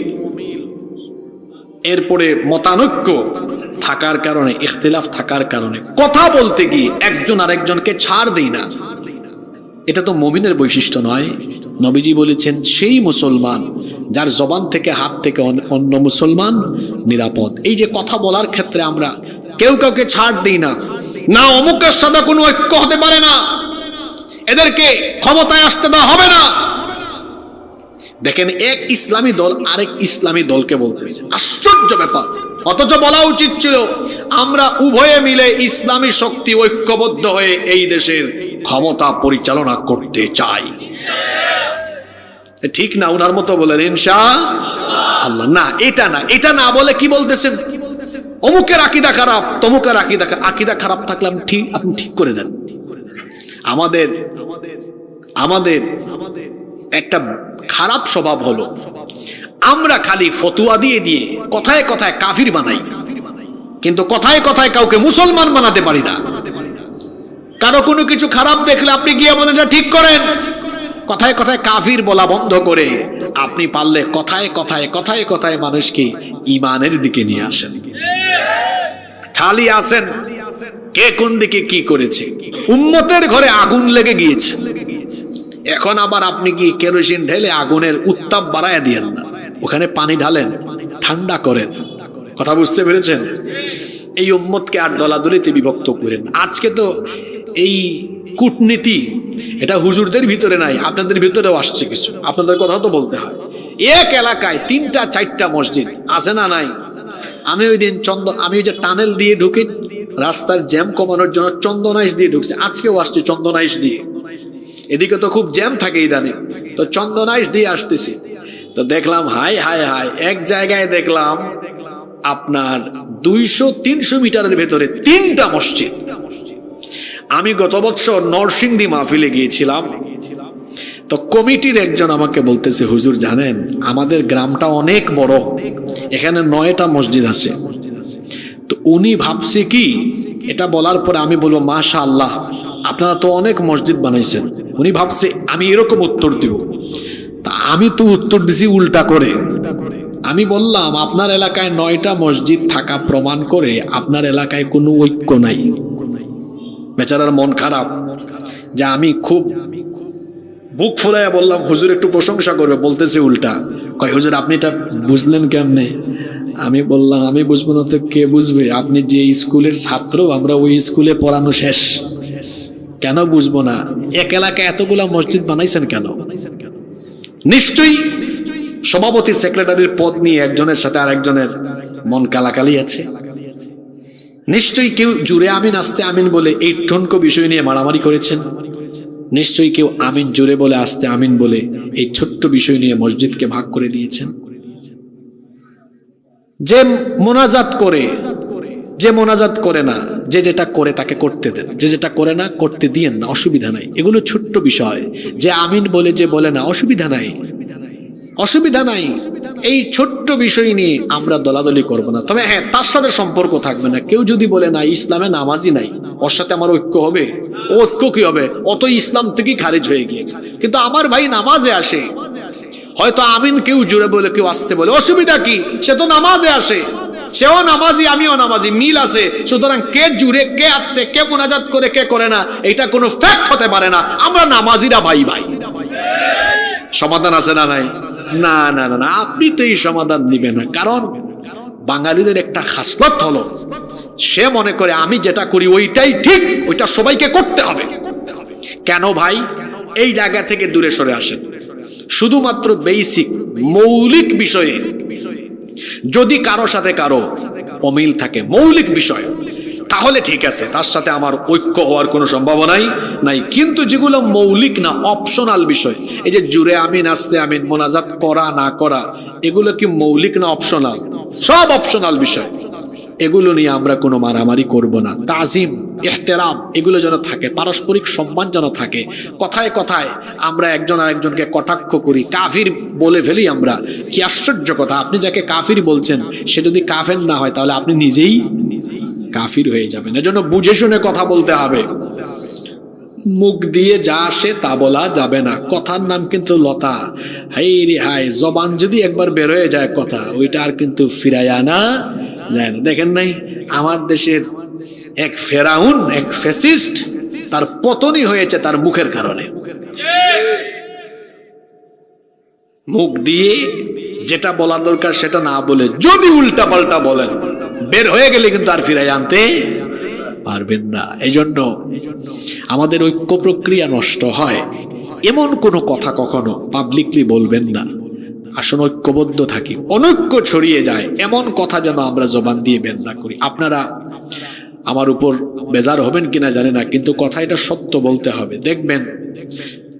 এরপরে মতানৈক্য থাকার কারণে, ইখতিলাফ থাকার কারণে কথা বলতে গিয়ে একজন আরেকজনকে ছাড় দেই না। এটা তো মুমিনের বৈশিষ্ট্য নয়। নবীজি বলেছেন, সেই মুসলমান যার জবান থেকে হাত থেকে অন্য মুসলমান নিরাপদ। এই যে কথা বলার ক্ষেত্রে আমরা কেউ কাউকে ছাড় দিই না, না অমুকের সাথে কোনো ঐক্য হতে পারে না, এদেরকে ক্ষমতায় আসতে দেওয়া হবে না। দেখেন, এক ইসলামী দল আরেক ইসলামী দলকে বলতেছে, আশ্চর্য ব্যাপার। অথচ বলা উচিত ছিল আমরা উভয়ে মিলে ইসলামী শক্তি ঐক্যবদ্ধ হয়ে এই দেশের ক্ষমতা পরিচালনা করতে চাই। ঠিক না? উনার মতো বলেন ইনশাআল্লাহ। না, এটা না, এটা না বলে কি বলতেছেন? অমুকের আকীদা খারাপ, তমুকের আকীদা খারাপ থাকলে আপনি ঠিক করে দেন। আমাদের একটা খারাপ স্বভাব হলো আমরা খালি ফতুয়া দিয়ে দিয়ে কথায় কথায় কাফির বানাই, কিন্তু কথায় কথায় কাউকে মুসলমান বানাতে পারি না। কারো কোনো কিছু খারাপ দেখলে আপনি গিয়ে বলেন এটা ঠিক করেন। কথায় কথায় কাফির বলা বন্ধ করে আপনি পারলে কথায় কথায় মানুষকে ঈমানের দিকে নিয়ে আসেন। খালি আসেন কে কোন দিকে কি করেছে। উম্মতের ঘরে আগুন লেগে গিয়েছে, এখন আবার আপনি কি কেরোসিন ঢেলে আগুনের উত্তাপ বাড়ায় দিয়েন না, ওখানে পানি ঢালেন, ঠান্ডা করেন। কথা বুঝতে পেরেছেন? এই উম্মতকে আর দলাদলিতে বিভক্ত করেন। আজকে তো এই কূটনীতি এটা হুজুরদের ভিতরে নাই, আপনাদের ভিতরেও আসছে কিছু। আপনাদের কথা তো বলতে হয়। এক এলাকায় 3-4টা মসজিদ আছে না নাই? আমি ওই দিন আমি ওই যে টানেল দিয়ে ঢুকে রাস্তার জ্যাম কমানোর জন্য চন্দনাইশ দিয়ে ঢুকছে, আজকেও আসছি চন্দনাইশ দিয়ে। এদিকে তো খুব জ্যাম থাকে ইদানিং, তো চন্দনাইশ দিয়ে আসতেছি। তো দেখলাম হাই হাই হাই, এক জায়গায় দেখলাম আপনার 200-300 মিটারের ভেতরে 3টা মসজিদ। আমি গত বছর নরসিংদী মাহফিলে গিয়েছিলাম, তো কমিটির একজন আমাকে বলতেছে, হুজুর জানেন আমাদের গ্রামটা অনেক বড়, এখানে 9টা মসজিদ আছে। তো উনি ভাবছে কি, এটা বলার পরে আমি বলবো মাশাআল্লাহ আপনারা তো অনেক মসজিদ বানাইছেন। উনি ভাবছে আমি এরকম উত্তর দিব, তা আমি তো উত্তর দিছি উল্টা করে। আমি বললাম আপনার এলাকায় 9টা মসজিদ থাকা প্রমাণ করে আপনার এলাকায় কোনো ঐক্য নাই। বেচারার মন খারাপ, যে আমি খুব বুক ফুলাইয়া বললাম হুজুর একটু প্রশংসা করবে, বলতেছে উল্টা। কয় হুজুর আপনি এটা বুঝলেন কেমনে? আমি বললাম আমি বুঝবো না তো কে বুঝবে? আপনি যে স্কুলের ছাত্র, আমরা ওই স্কুলে পড়ানো শেষ, কেন বুঝবো না? এক এলাকায় এতগুলা মসজিদ বানাইছেন কেন? নিশ্চয়ই সভাপতি সেক্রেটারির পদ নিয়ে একজনের সাথে আর একজনের মন কালাকালি আছে। নিশ্চয়ই কেউ জুড়ে আমিন আস্তে আমিন বলে এই ঠনকো বিষয় নিয়ে মারামারি করেছেন। নিশ্চয়ই কেউ আমিন জুড়ে বলে আস্তে আমিন বলে এই ছোট্ট বিষয় নিয়ে মসজিদকে ভাগ করে দিয়েছেন। যে মোনাজাত করে, যে মোনাজাত করে না, যে যেটা করে তাকে করতে দেন, যে যেটা করে না করতে দিয়েন না, অসুবিধা নাই। এগুলো ছোট্ট বিষয়। যে আমিন বলে যে বলে না, অসুবিধা নাই, অসুবিধা নাই। এই ছোট্ট বিষয় নিয়ে আমরা দলাদলি করব না। তবে হ্যাঁ, তার সাথে সম্পর্ক থাকবে না। কেউ যদি বলে না ইসলামে নামাজই নাই, ওর সাথে আমার ঐক্য হবে? ঐক্য কি হবে? অত ইসলাম থেকেই খারিজ হয়ে গিয়েছে। কিন্তু আমার ভাই নামাজে আসে, হয়তো আমিন কেউ জুড়ে বলে কেউ আসতে বলে, অসুবিধা কি? সে তো নামাজে আসে, সেও নামাজি আমিও নামাজি, মিল আছে। সুতরাং কে জুড়ে কে আসতে, কে মোনাজাত করে কে করে না, এটা কোনো ফ্যাক্ট হতে পারে না। আমরা নামাজিরা ভাই ভাই। সমাধান আছে না নাই? না না না, আপনি তো এই সমাধান নিবেন না। কারণ বাঙালিদের একটা খাসলত হলো, সে মনে করে আমি যেটা করি ওইটাই ঠিক, ওইটা সবাইকে করতে হবে। কেন ভাই? এই জায়গা থেকে দূরে সরে আসেন। শুধুমাত্র বেসিক মৌলিক বিষয়ে যদি কারো সাথে কারো অমিল থাকে, মৌলিক বিষয়, তাহলে ঠিক আছে, তার সাথে আমার ঐক্য হওয়ার কোনো সম্ভাবনাই নাই। কিন্তু যেগুলো মৌলিক না, অপশনাল বিষয়, এই যে জুড়ে আমিন আস্তে আমিন, মোনাজাত করা না করা, এগুলো কি মৌলিক না অপশনাল? সব অপশনাল বিষয়। এগুলো নিয়ে আমরা কোনো মারামারি করব না। তাজিম, ইহতেরাম এগুলো যেন থাকে, পারস্পরিক সম্মান যেন থাকে। কথায় কথায় আমরা একজন আরেকজনকে কটাক্ষ করি, কাফির বলে ফেলি আমরা। কি আশ্চর্য কথা! আপনি যাকে কাফির বলছেন সে যদি কাফের না হয়, তাহলে আপনি নিজেই কাফির হয়ে যাবেন। এজন্য বুঝে শুনে কথা বলতে হবে। মুখ দিয়ে যা আসে তা বলা যাবে না। কথার নাম কিন্তু লতা। হাই রে হাই, জবান যদি একবার বের হয়ে যায় কথা, ওইটা আর কিন্তু ফিরায় আনা যায় না। দেখেন নাই আমার দেশের এক ফেরাউন, এক ফ্যাসিস্ট, তার পতনই হয়েছে তার মুখের কারণে। মুখ দিয়ে যেটা বলা দরকার সেটা না বলে যদি উল্টা পাল্টা বলেন, বের হয়ে গেলে কিন্তু আর ফিরাই আনতে পারবেন না। এই জন্য আমাদের ঐক্য প্রক্রিয়া নষ্ট হয়, এমন কোনো কথা কখনো পাবলিকলি বলবেন না। আসলে ঐক্যবদ্ধ থাকি, অনৈক্য ছড়িয়ে যায় এমন কথা যেন আমরা জবান দিয়ে বের না করি। আপনারা আমার উপর বেজার হবেন কিনা জানি না, কিন্তু কথা এটা সত্য বলতে হবে। দেখবেন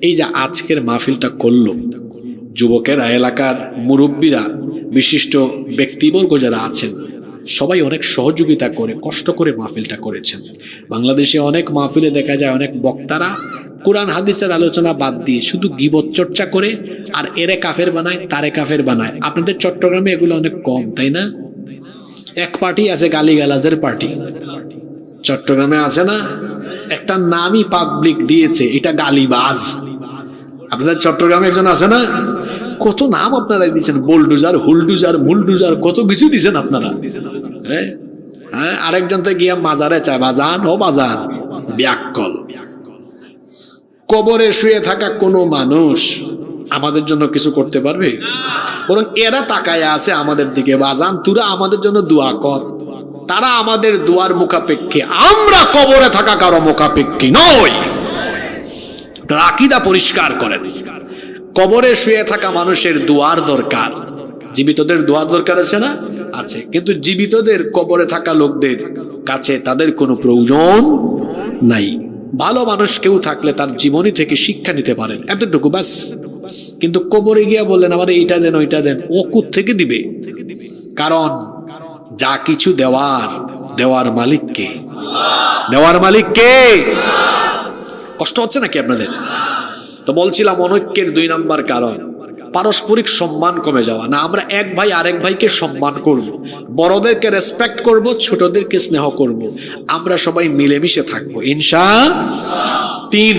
এই যে আজকের মাহফিলটা করলো, যুবকেরা, এলাকার মুরব্বীরা, বিশিষ্ট ব্যক্তিবর্গ যারা আছেন, সবাই অনেক সহযোগিতা করে কষ্ট করে মাহফিলটা করেছেন। বাংলাদেশে অনেক মাহফিলে দেখা যায় অনেক বক্তারা কোরআন হাদিসের আলোচনা বাদ দিয়ে শুধু গীবত চর্চা করে, আর এরে কাফের বানায় তারে কাফের বানায়। আপনাদের চট্টগ্রামে এগুলো অনেক কম, তাই না? এক পার্টি আছে গালিগালাজের পার্টি, চট্টগ্রামে আছে না? একটা নামই পাবলিক দিয়েছে, এটা গালিবাজ। আপনাদের চট্টগ্রামে একজন আছে না? কত নাম আপনারা দিচ্ছেন, বোলডুজার, হুলডুজার, মুলডুজার, কত কিছু দিচ্ছেন আপনারা। হ্যাঁ, আরেকজন তো গিয়া মাজারে চায়, বাজান ও বাজান, ব্যাককল। কবরে শুয়ে থাকা কোনো মানুষ আমাদের জন্য কিছু করতে পারবে? বরং এরা তাকায় আছে আমাদের দিকে, বাজান তোরা আমাদের জন্য দোয়া কর। তারা আমাদের দোয়ার মুখাপেক্ষী, আমরা কবরে থাকা কারো মুখাপেক্ষী নই। আকীদা পরিষ্কার করেন। কবরে শুয়ে থাকা মানুষের দোয়ার দরকার, জীবিতদের দোয়ার দরকার আছে না? আছে। কিন্তু জীবিতদের কবরে থাকা লোকদের কাছে তাদের কোনো প্রয়োজন নাই। ভালো মানুষ কেউ থাকলে তার জীবনী থেকে শিক্ষা নিতে পারেন, এতটুকু ব্যাস। কিন্তু কবরে গিয়া বললেন আমার এইটা দেন ওইটা দেন, ও কোত্থেকে দিবে? কারণ যা কিছু দেওয়ার মালিক কে? দেওয়ার মালিক কে? কষ্ট হচ্ছে নাকি আপনাদের? তো বলছিলাম অনৈক্যের 2 নাম্বার কারণ পারস্পরিক সম্মান কমে যাওয়া। না, আমরা এক ভাই আরেক ভাইকে সম্মান করব, বড়দেরকে রেসপেক্ট করব, ছোটদেরকে স্নেহ করব, আমরা সবাই মিলেমিশে থাকবো ইনশাআল্লাহ। 3,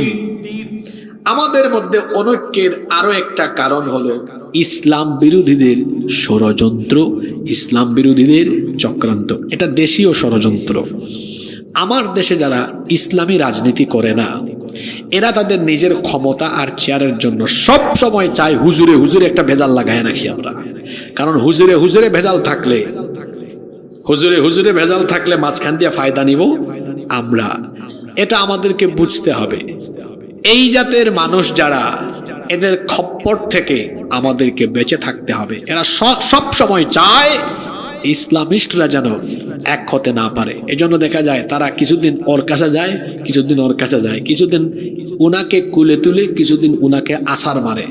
আমাদের মধ্যে অনৈক্যের আরো একটা কারণ হলো ইসলাম বিরোধীদের ষড়যন্ত্র, ইসলাম বিরোধীদের চক্রান্ত। এটা দেশীয় ষড়যন্ত্র। আমার দেশে যারা ইসলামী রাজনীতি করে না, এরা তাদের নিজের ক্ষমতা আর চেয়ারের জন্য সব সময় চায় হুজুরে হুজুরে একটা ভেজাল লাগায় রাখি আমরা। কারণ হুজুরে হুজুরে ভেজাল থাকলে মাঝখান দিয়ে ফায়দা নিব আমরা। এটা আমাদেরকে বুঝতে হবে। এই জাতের মানুষ যারা, এদের খপ্পর থেকে আমাদেরকে বেঁচে থাকতে হবে। এরা সব সময় চায় ইসলামিস্টরা যেন এক হতে না পারে। এজন্য দেখা যায় তারা কিছুদিন ওর কাছে যায়, কিছুদিন ওর কাছে যায়, কিছুদিন উনাকে কুলে তুলে, কিছুদিন উনাকে আছাড় মারে।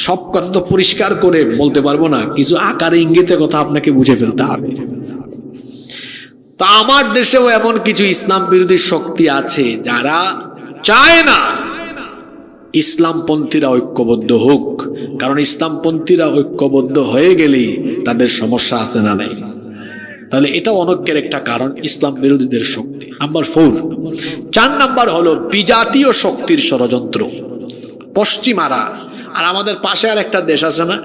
সব কথা তো পরিষ্কার করে বলতে পারবো না, কিছু আকারে ইঙ্গিতে কথা আপনাকে বুঝে ফেলতে হবে। তা আমার দেশেও এমন কিছু ইসলাম বিরোধী শক্তি আছে যারা চায় না ইসলামপন্থীরা ঐক্যবদ্ধ হোক। কারণ ইসলামপন্থীরা ঐক্যবদ্ধ হয়ে গেলেই তাদের সমস্যা আছে না নাই? তাহলে এটা অনৈক্যের একটা কারণ, ইসলাম বিরোধীদের শক্তি। নাম্বার 4, 4 নাম্বার হলো বিজাতীয় শক্তির ষড়যন্ত্র, পশ্চিমারা। আর আমাদের পাশে আর একটা দেশ আছে না,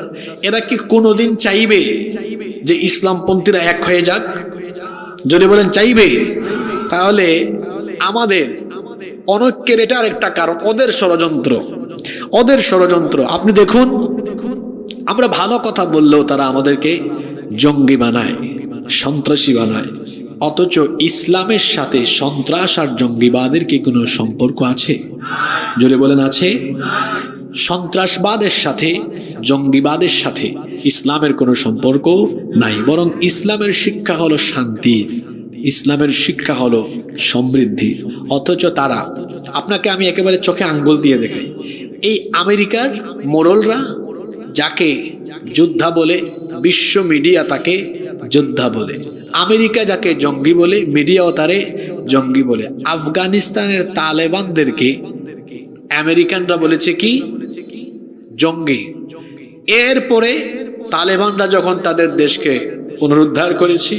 এরা কি কোনোদিন চাইবে যে ইসলামপন্থীরা এক হয়ে যাক? যদি বলেন চাইবে, তাহলে আমাদের অনৈক্যের এটা আরেকটা কারণ ওদের ষড়যন্ত্র। আপনি দেখুন, আমরা ভালো কথা বললেও তারা আমাদেরকে জঙ্গি বানায়, সন্ত্রাসী বানায়। অথচ ইসলামের সাথে সন্ত্রাস আর জঙ্গিবাদের কি কোনো সম্পর্ক আছে? যদি বলেন আছে? সন্ত্রাসবাদের সাথে জঙ্গিবাদের সাথে ইসলামের কোনো সম্পর্ক নাই। বরং ইসলামের শিক্ষা হলো শান্তির, ইসলামের শিক্ষা হলো সমৃদ্ধি। অথচ তারা, আপনাকে আমি একেবারে চোখে আঙ্গুল দিয়ে দেখাই, এই আমেরিকার মোড়লরা যাকে যোদ্ধা বলে, বিশ্ব মিডিয়া তাকে যোদ্ধা বলে, আমেরিকা যাকে জঙ্গি বলে, মিডিয়াও তারে জঙ্গি বলে। আফগানিস্তানের তালেবানদেরকে আমেরিকানরা বলেছে কি? জঙ্গি। এরপরে তালেবানরা যখন তাদের দেশকে পুনরুদ্ধার করেছে,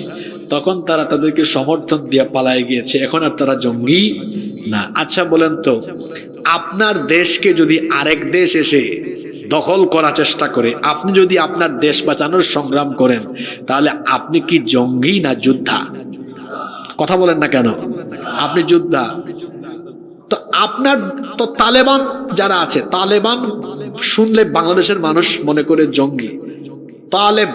তখন তারা তাদেরকে সমর্থন দিয়ে পালায় গিয়েছে। এখন আর তারা জঙ্গি না। আচ্ছা বলেন তো, আপনার দেশকে যদি আরেক দেশ এসে দখল করার চেষ্টা করে, আপনি যদি আপনার দেশ বাঁচানোর সংগ্রাম করেন, তাহলে আপনি কি জঙ্গি না যোদ্ধা? কথা বলেন না কেন? আপনি যোদ্ধা। তো আপনার তো তালেবান যারা আছে, তালেবান শুনলে বাংলাদেশের মানুষ মনে করে জঙ্গি। তালেব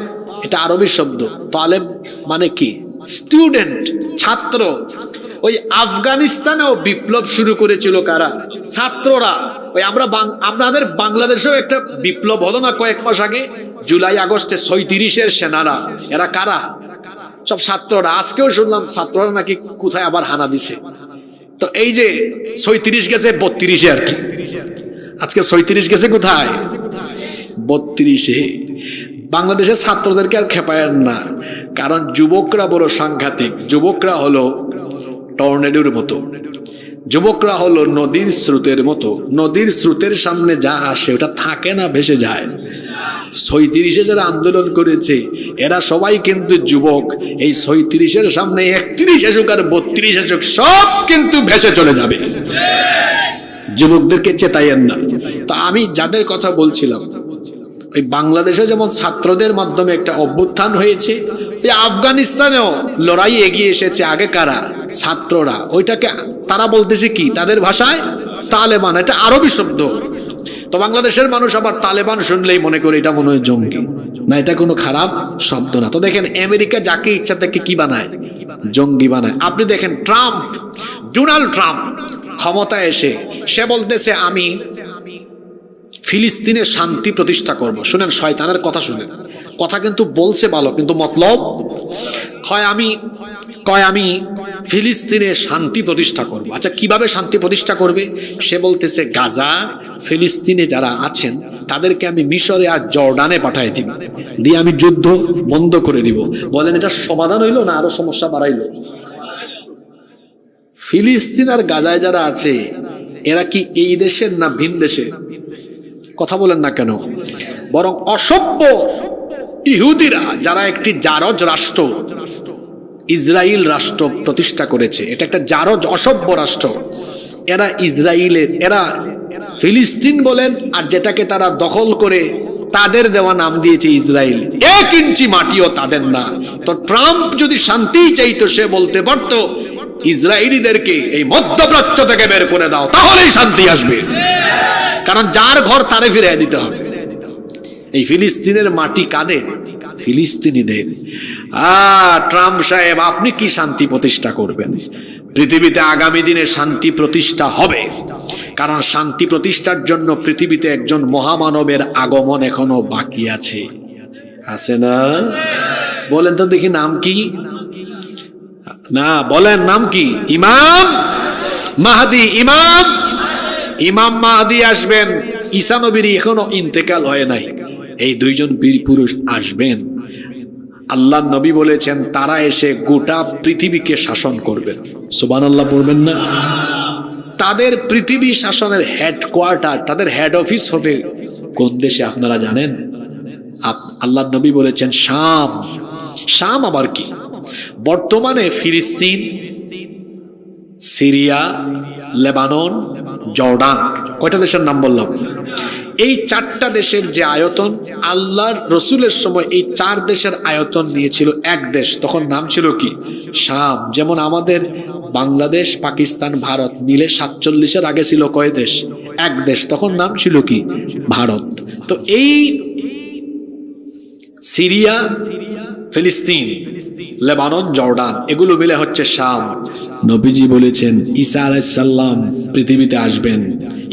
এটা আরবি শব্দ। তালেব মানে কি? স্টুডেন্ট, ছাত্র। ওই আফগানিস্তানেও বিপ্লব শুরু করেছিল কারা? ছাত্ররা। ওই আমাদের বাংলাদেশেও একটা বিপ্লব হলো না কয়েক মাস আগে, জুলাই আগস্টে 36-এর সেনারা। এরা কারা? সব ছাত্ররা। আজকেও শুনলাম ছাত্ররা নাকি কোথায় আবার হানা দিছে। তো এই যে 36 গেছে 32-এ আর কি। আজকে 36 গেছে কোথায়? 32-এ। বাংলাদেশের ছাত্রদেরকে আর খেপায়েন না, কারণ যুবকরা বড় সাংঘাতিক। যুবকরা হলো টর্নেডোর মতো, যুবকরা হলো নদীর স্রোতের মতো। নদীর স্রোতের সামনে যা আসে ওটা থাকে না, ভেসে যায়। 36-এ যারা আন্দোলন করেছে এরা সবাই কিন্তু যুবক। এই 36-এর সামনে 31 আসুক আর 32 আসুক, সব কিন্তু ভেসে চলে যাবে। যুবকদেরকে চেতাইয়েন না। তা আমি যাদের কথা বলছিলাম, ওই বাংলাদেশে যেমন ছাত্রদের মাধ্যমে একটা অভ্যুত্থান হয়েছে, এই আফগানিস্তানেও লড়াই এগিয়ে এসেছে। আগে কারা? ছাত্ররা। ওইটাকে তারা বলতেছে কি তাদের ভাষায়? তালেবান। এটা আরবি শব্দ। তো বাংলাদেশের মানুষ আবার তালেবান শুনলেই মনে করে এটা মনে হয় জঙ্গি। না, এটা কোনো খারাপ শব্দ না। তো দেখেন আমেরিকা যাকে ইচ্ছা তাকে কি বানায়? জঙ্গি বানায়। আপনি দেখেন ট্রাম্প, ডোনাল্ড ট্রাম্প ক্ষমতায় এসে সে বলতেছে আমি ফিলিস্তিনে শান্তি প্রতিষ্ঠা করব। শুনেন শয়তানের কথা, শুনেন কথা কিন্তু বলছে ভালো, কিন্তু মতলব কয় আমি ফিলিস্তিনে শান্তি প্রতিষ্ঠা করব। আচ্ছা কিভাবে শান্তি প্রতিষ্ঠা করবে? সে বলতেছে গাজা, ফিলিস্তিনে যারা আছেন তাদেরকে আমি মিশরে আর জর্ডানে পাঠাই দিব, দিয়ে আমি যুদ্ধ বন্ধ করে দিব। বলেন এটা সমাধান হইল না আরো সমস্যা বাড়াইল? ফিলিস্তিন আর গাজায় যারা আছে এরা কি এই দেশের না ভিন দেশে? কথা বলেন না কেন? বরং অসভ্য ইহুদিরা যারা একটি জারজ রাষ্ট্র ইসরায়েল রাষ্ট্র প্রতিষ্ঠা করেছে, এটা একটা জারজ অসভ্য রাষ্ট্র, এরা ইসরায়েলের, এরা ফিলিস্তিন বলেন আর যেটাকে তারা দখল করে তাদের দেওয়া নাম দিয়েছে ইসরায়েল, 1 ইঞ্চি মাটিও তাদের না। তো ট্রাম্প যদি শান্তি চাইতো সে বলতে পারতো ইসরায়েলিদেরকে এই মধ্যপ্রাচ্য থেকে বের করে দাও, তাহলেই শান্তি আসবে। কারণ যার ঘর তারে ফিরিয়ে দিতে হবে। এই ফিলিস্তিনের মাটি কাদের? ফিলিস্তিনিদের। ট্রাম্প সাহেব আপনি কি শান্তি প্রতিষ্ঠা করবেন? পৃথিবীতে আগামী দিনে শান্তি প্রতিষ্ঠা হবে, কারণ শান্তি প্রতিষ্ঠার জন্য পৃথিবীতে একজন মহামানবের আগমন এখনো বাকি আছে। আছে না? বলেন তো দেখি নাম কি? না বলেন নাম কি? ইমাম মাহদি। ইমাম মাহদি আসবেন। ঈসা নবীর এখনো ইন্তেকাল হয় নাই। এই 2 জন বীর পুরুষ আসবেন। আল্লাহ নবী বলেছেন তারা এসে গোটা পৃথিবীকে শাসন করবেন। সুবহানাল্লাহ পড়বেন না? তাদের পৃথিবী শাসনের হেডকোয়ার্টার, তাদের হেড অফিস হবে কোন দেশে আপনারা জানেন? আল্লাহ নবী বলেছেন শাম। শাম আবার কি? বর্তমানে ফিলিস্তিন, সিরিয়া, লেবানন, জর্ডান, কয়টা দেশের নাম বললাম? এই 4টা দেশের যে আয়তন, আল্লাহর রসুলের সময় এই 4 দেশের আয়তন নিয়েছিল এক দেশ, তখন নাম ছিল কি? শাম। যেমন আমাদের বাংলাদেশ, পাকিস্তান, ভারত মিলে 47-এর আগে ছিল কয় দেশ? এক দেশ, তখন নাম ছিল কি? ভারত। তো এই সিরিয়া, ফিলিস্তিন, লেবানন, জর্ডান এগুলো মিলে হচ্ছে শাম। নবীজি বলেছেন ঈসা আলাইহিস সালাম পৃথিবীতে আসবেন,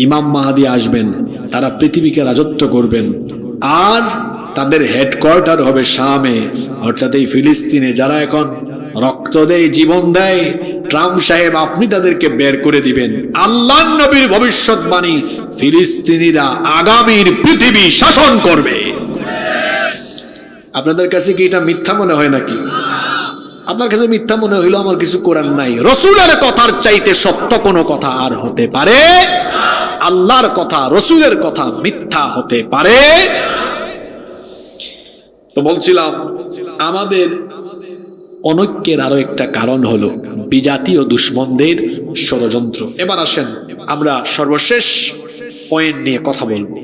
ইমাম মাহদি আসবেন, তারা পৃথিবীকে রাজত্ব করবেন, আর তাদের হেডকোয়ার্টার হবে শামে, অর্থাৎ এই ফিলিস্তিনে। যারা এখন রক্ত দেয়, জীবন দেয়, ট্রাম্প সাহেব আপনি তাদেরকে বের করে দিবেন। আল্লাহর নবীর ভবিষ্যৎবাণী, ফিলিস্তিনিরা আগামীর পৃথিবী শাসন করবে। আপনাদের কাছে কি এটা মিথ্যা মনে হয় নাকি? আপনার কাছে মিথ্যা মনে হইলো আমার কিছু করার নাই। রসুলের কথার চাইতে সত্য কোনো কথা আর হতে পারে? আল্লাহর কথা, রসুলের কথা মিথ্যা হতে পারে? তো বলছিলাম আমাদের অনৈক্যের আরো একটা কারণ হলো বিজাতীয় দুশ্মনদের ষড়যন্ত্র। এবার আসেন আমরা সর্বশেষ পয়েন্ট নিয়ে কথা বলবো।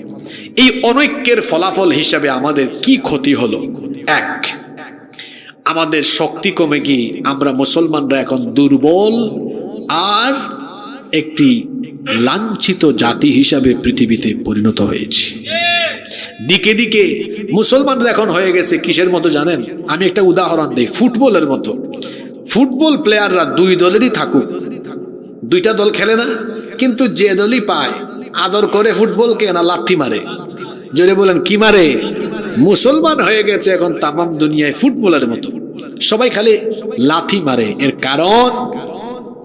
এই অনৈক্যের ফলাফল হিসাবে আমাদের কি ক্ষতি হলো? 1, আমাদের শক্তি কমে গিয়ে আমরা মুসলমানরা এখন দুর্বল আর একটি লাঞ্ছিত জাতি হিসাবে পৃথিবীতে পরিণত হয়েছে। দিকে দিকে মুসলমানরা এখন হয়ে গেছে কিসের মতো জানেন? আমি একটা উদাহরণ দিই, ফুটবলের মতো। ফুটবল প্লেয়াররা 2 দলেরই থাকুক, 2টা দল খেলে না, কিন্তু যে দলই পায় আদর করে ফুটবলকে, না লাথি মারে? জোরে বলেন কি মারে? মুসলমান হয়ে গেছে এখন তামাম দুনিয়ায় ফুটবলের মতো, সবাই খালি লাথি মারে। এর কারণ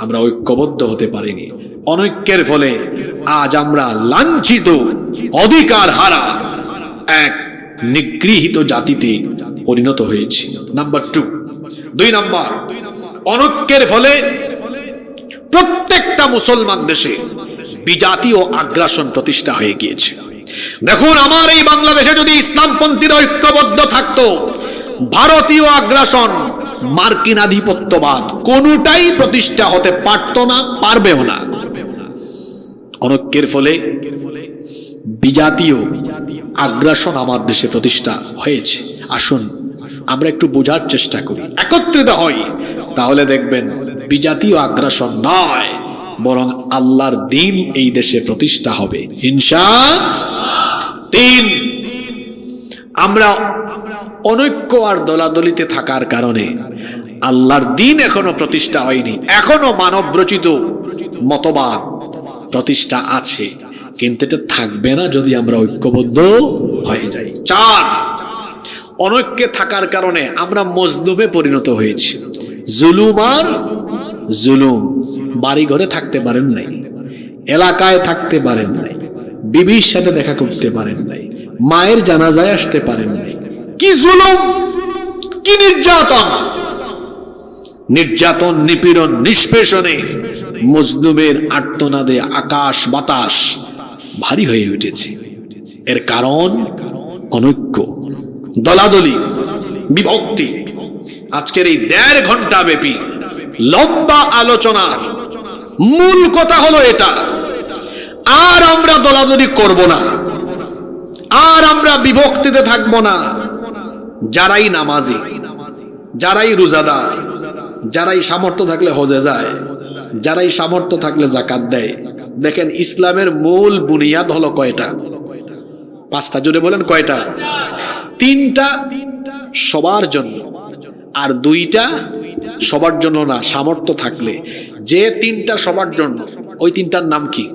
আমরা ঐক্যবদ্ধ হতে পারিনি। অনৈক্যের ফলে আজ আমরা লাঞ্ছিত, অধিকার হারা এক নিগৃহীত জাতিতে পরিণত হয়েছি। নাম্বার 2 নাম্বার, অনৈক্যের ফলে প্রত্যেকটা মুসলমান দেশে বিজাতীয় আগ্রাসন প্রতিষ্ঠা হয়ে গিয়েছে। দেখুন আমার এই বাংলাদেশে যদি ইসলামপন্থীরা ঐক্যবদ্ধ থাকতো, ভারতীয় আগ্রাসন, মার্কিন আধিপত্যবাদ কোনটাই প্রতিষ্ঠা হতে পারতো না, পারবেও না। অনৈক্যের ফলে বিজাতীয় আগ্রাসন আমার দেশে প্রতিষ্ঠা হয়েছে। আসুন আমরা একটু বোঝার চেষ্টা করি, একত্রিত হই, তাহলে দেখবেন বিজাতীয় আগ্রাসন নয়, বরং আল্লাহর দ্বীন এই দেশে প্রতিষ্ঠা হবে ইনশাআল্লাহ। 3, আমরা অনৈক্য আর দলাদলিতে থাকার কারণে আল্লাহর দ্বীন এখনো প্রতিষ্ঠা হয়নি। এখনো মানব রচিত মতবাদ প্রতিষ্ঠা আছে, কিন্তু এটা থাকবে না যদি আমরা ঐক্যবদ্ধ হয়ে যাই। 4, অনৈক্যে থাকার কারণে আমরা মজলুমে পরিণত হয়েছি। জুলুম আর জুলুম, বাড়ি ঘরে থাকতে পারেন নাই, এলাকায় থাকতে পারেন নাই, বিবির সাথে দেখা করতে পারেন নাই, মায়ের জানাজায় আসতে পারেননি। কি জুলুম, কি নির্যাতন! নির্যাতন, নিপীড়ন, নিষ্পেষণে মজলুমের আর্তনাদে আকাশ বাতাস ভারী হয়ে উঠেছে। এর কারণ অনৈক্য, দলাদলি, বিভক্তি। আজকের এই 1.5 ঘন্টা ব্যাপী লম্বা আলোচনার মূল কথা হলো এটা। আর আমরা দলাদলি করব না, আর আমরা বিভক্তিতে থাকব না। যারাই নামাজি, যারাই রোজাদার, যারাই সামর্থ্য থাকলে হজে যায়, যারাই সামর্থ্য থাকলে জাকাত দেয়। দেখেন ইসলামের মূল বুনিয়াদ হলো কয়টা? 5টা। জোরে বলেন কয়টা? 3টা সবার জন্য, আর 2টা সবার জন্য না, সামর্থ্য থাকলে। যে 3টা সবার জন্য, ওই 3টার নাম কি?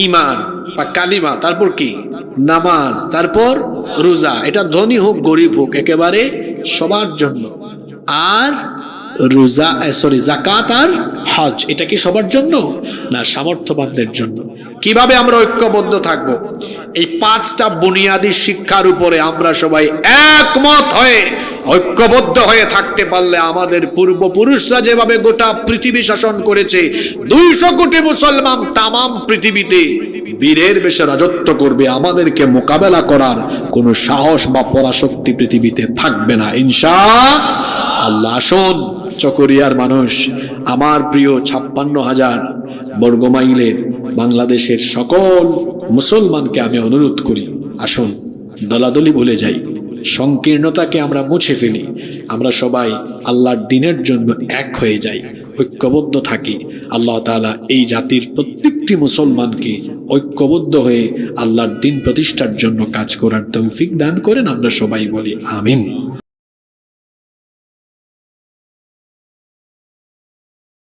ঈমান বা কালিমা, তারপর কি? নামাজ, তারপর রোজা। এটা ধনী হোক গরিব হোক, একেবারে সবার জন্য। আর রোজা, যাকাত আর হজ, এটা কি সবার জন্য না, সামর্থ্যবানদের জন্য। কিভাবে আমরা ঐক্যবদ্ধ থাকব? এই 5টা বুনিয়াদী শিক্ষার উপরে আমরা সবাই একমত হয়ে ঐক্যবদ্ধ হয়ে থাকতে পারলে আমাদের পূর্বপুরুষরা যেভাবে গোটা পৃথিবী শাসন করেছে, 200 কোটি মুসলমান তামাম পৃথিবীতে বীরের বেশে রাজত্ব করবে। আমাদেরকে মোকাবেলা করার কোনো সাহস বা পরাশক্তি পৃথিবীতে থাকবে না ইনশাআল্লাহ। আসুন চকরিয়ার মানুষ, আমার প্রিয় 56,000 বর্গমাইলের বাংলাদেশের সকল মুসলমানকে আমি অনুরোধ করি, আসুন দলাদলি ভুলে যাই, সংকীর্ণতাকে আমরা মুছে ফেলি। আমরা সবাই আল্লাহর দ্বীনের জন্য এক হয়ে যাই, ঐক্যবদ্ধ থাকি। আল্লাহ তাআলা এই জাতির প্রত্যেকটি মুসলমানকে ঐক্যবদ্ধ হয়ে আল্লাহর দ্বীন প্রতিষ্ঠার জন্য কাজ করার তৌফিক দান করেন। আমরা সবাই বলি আমিন।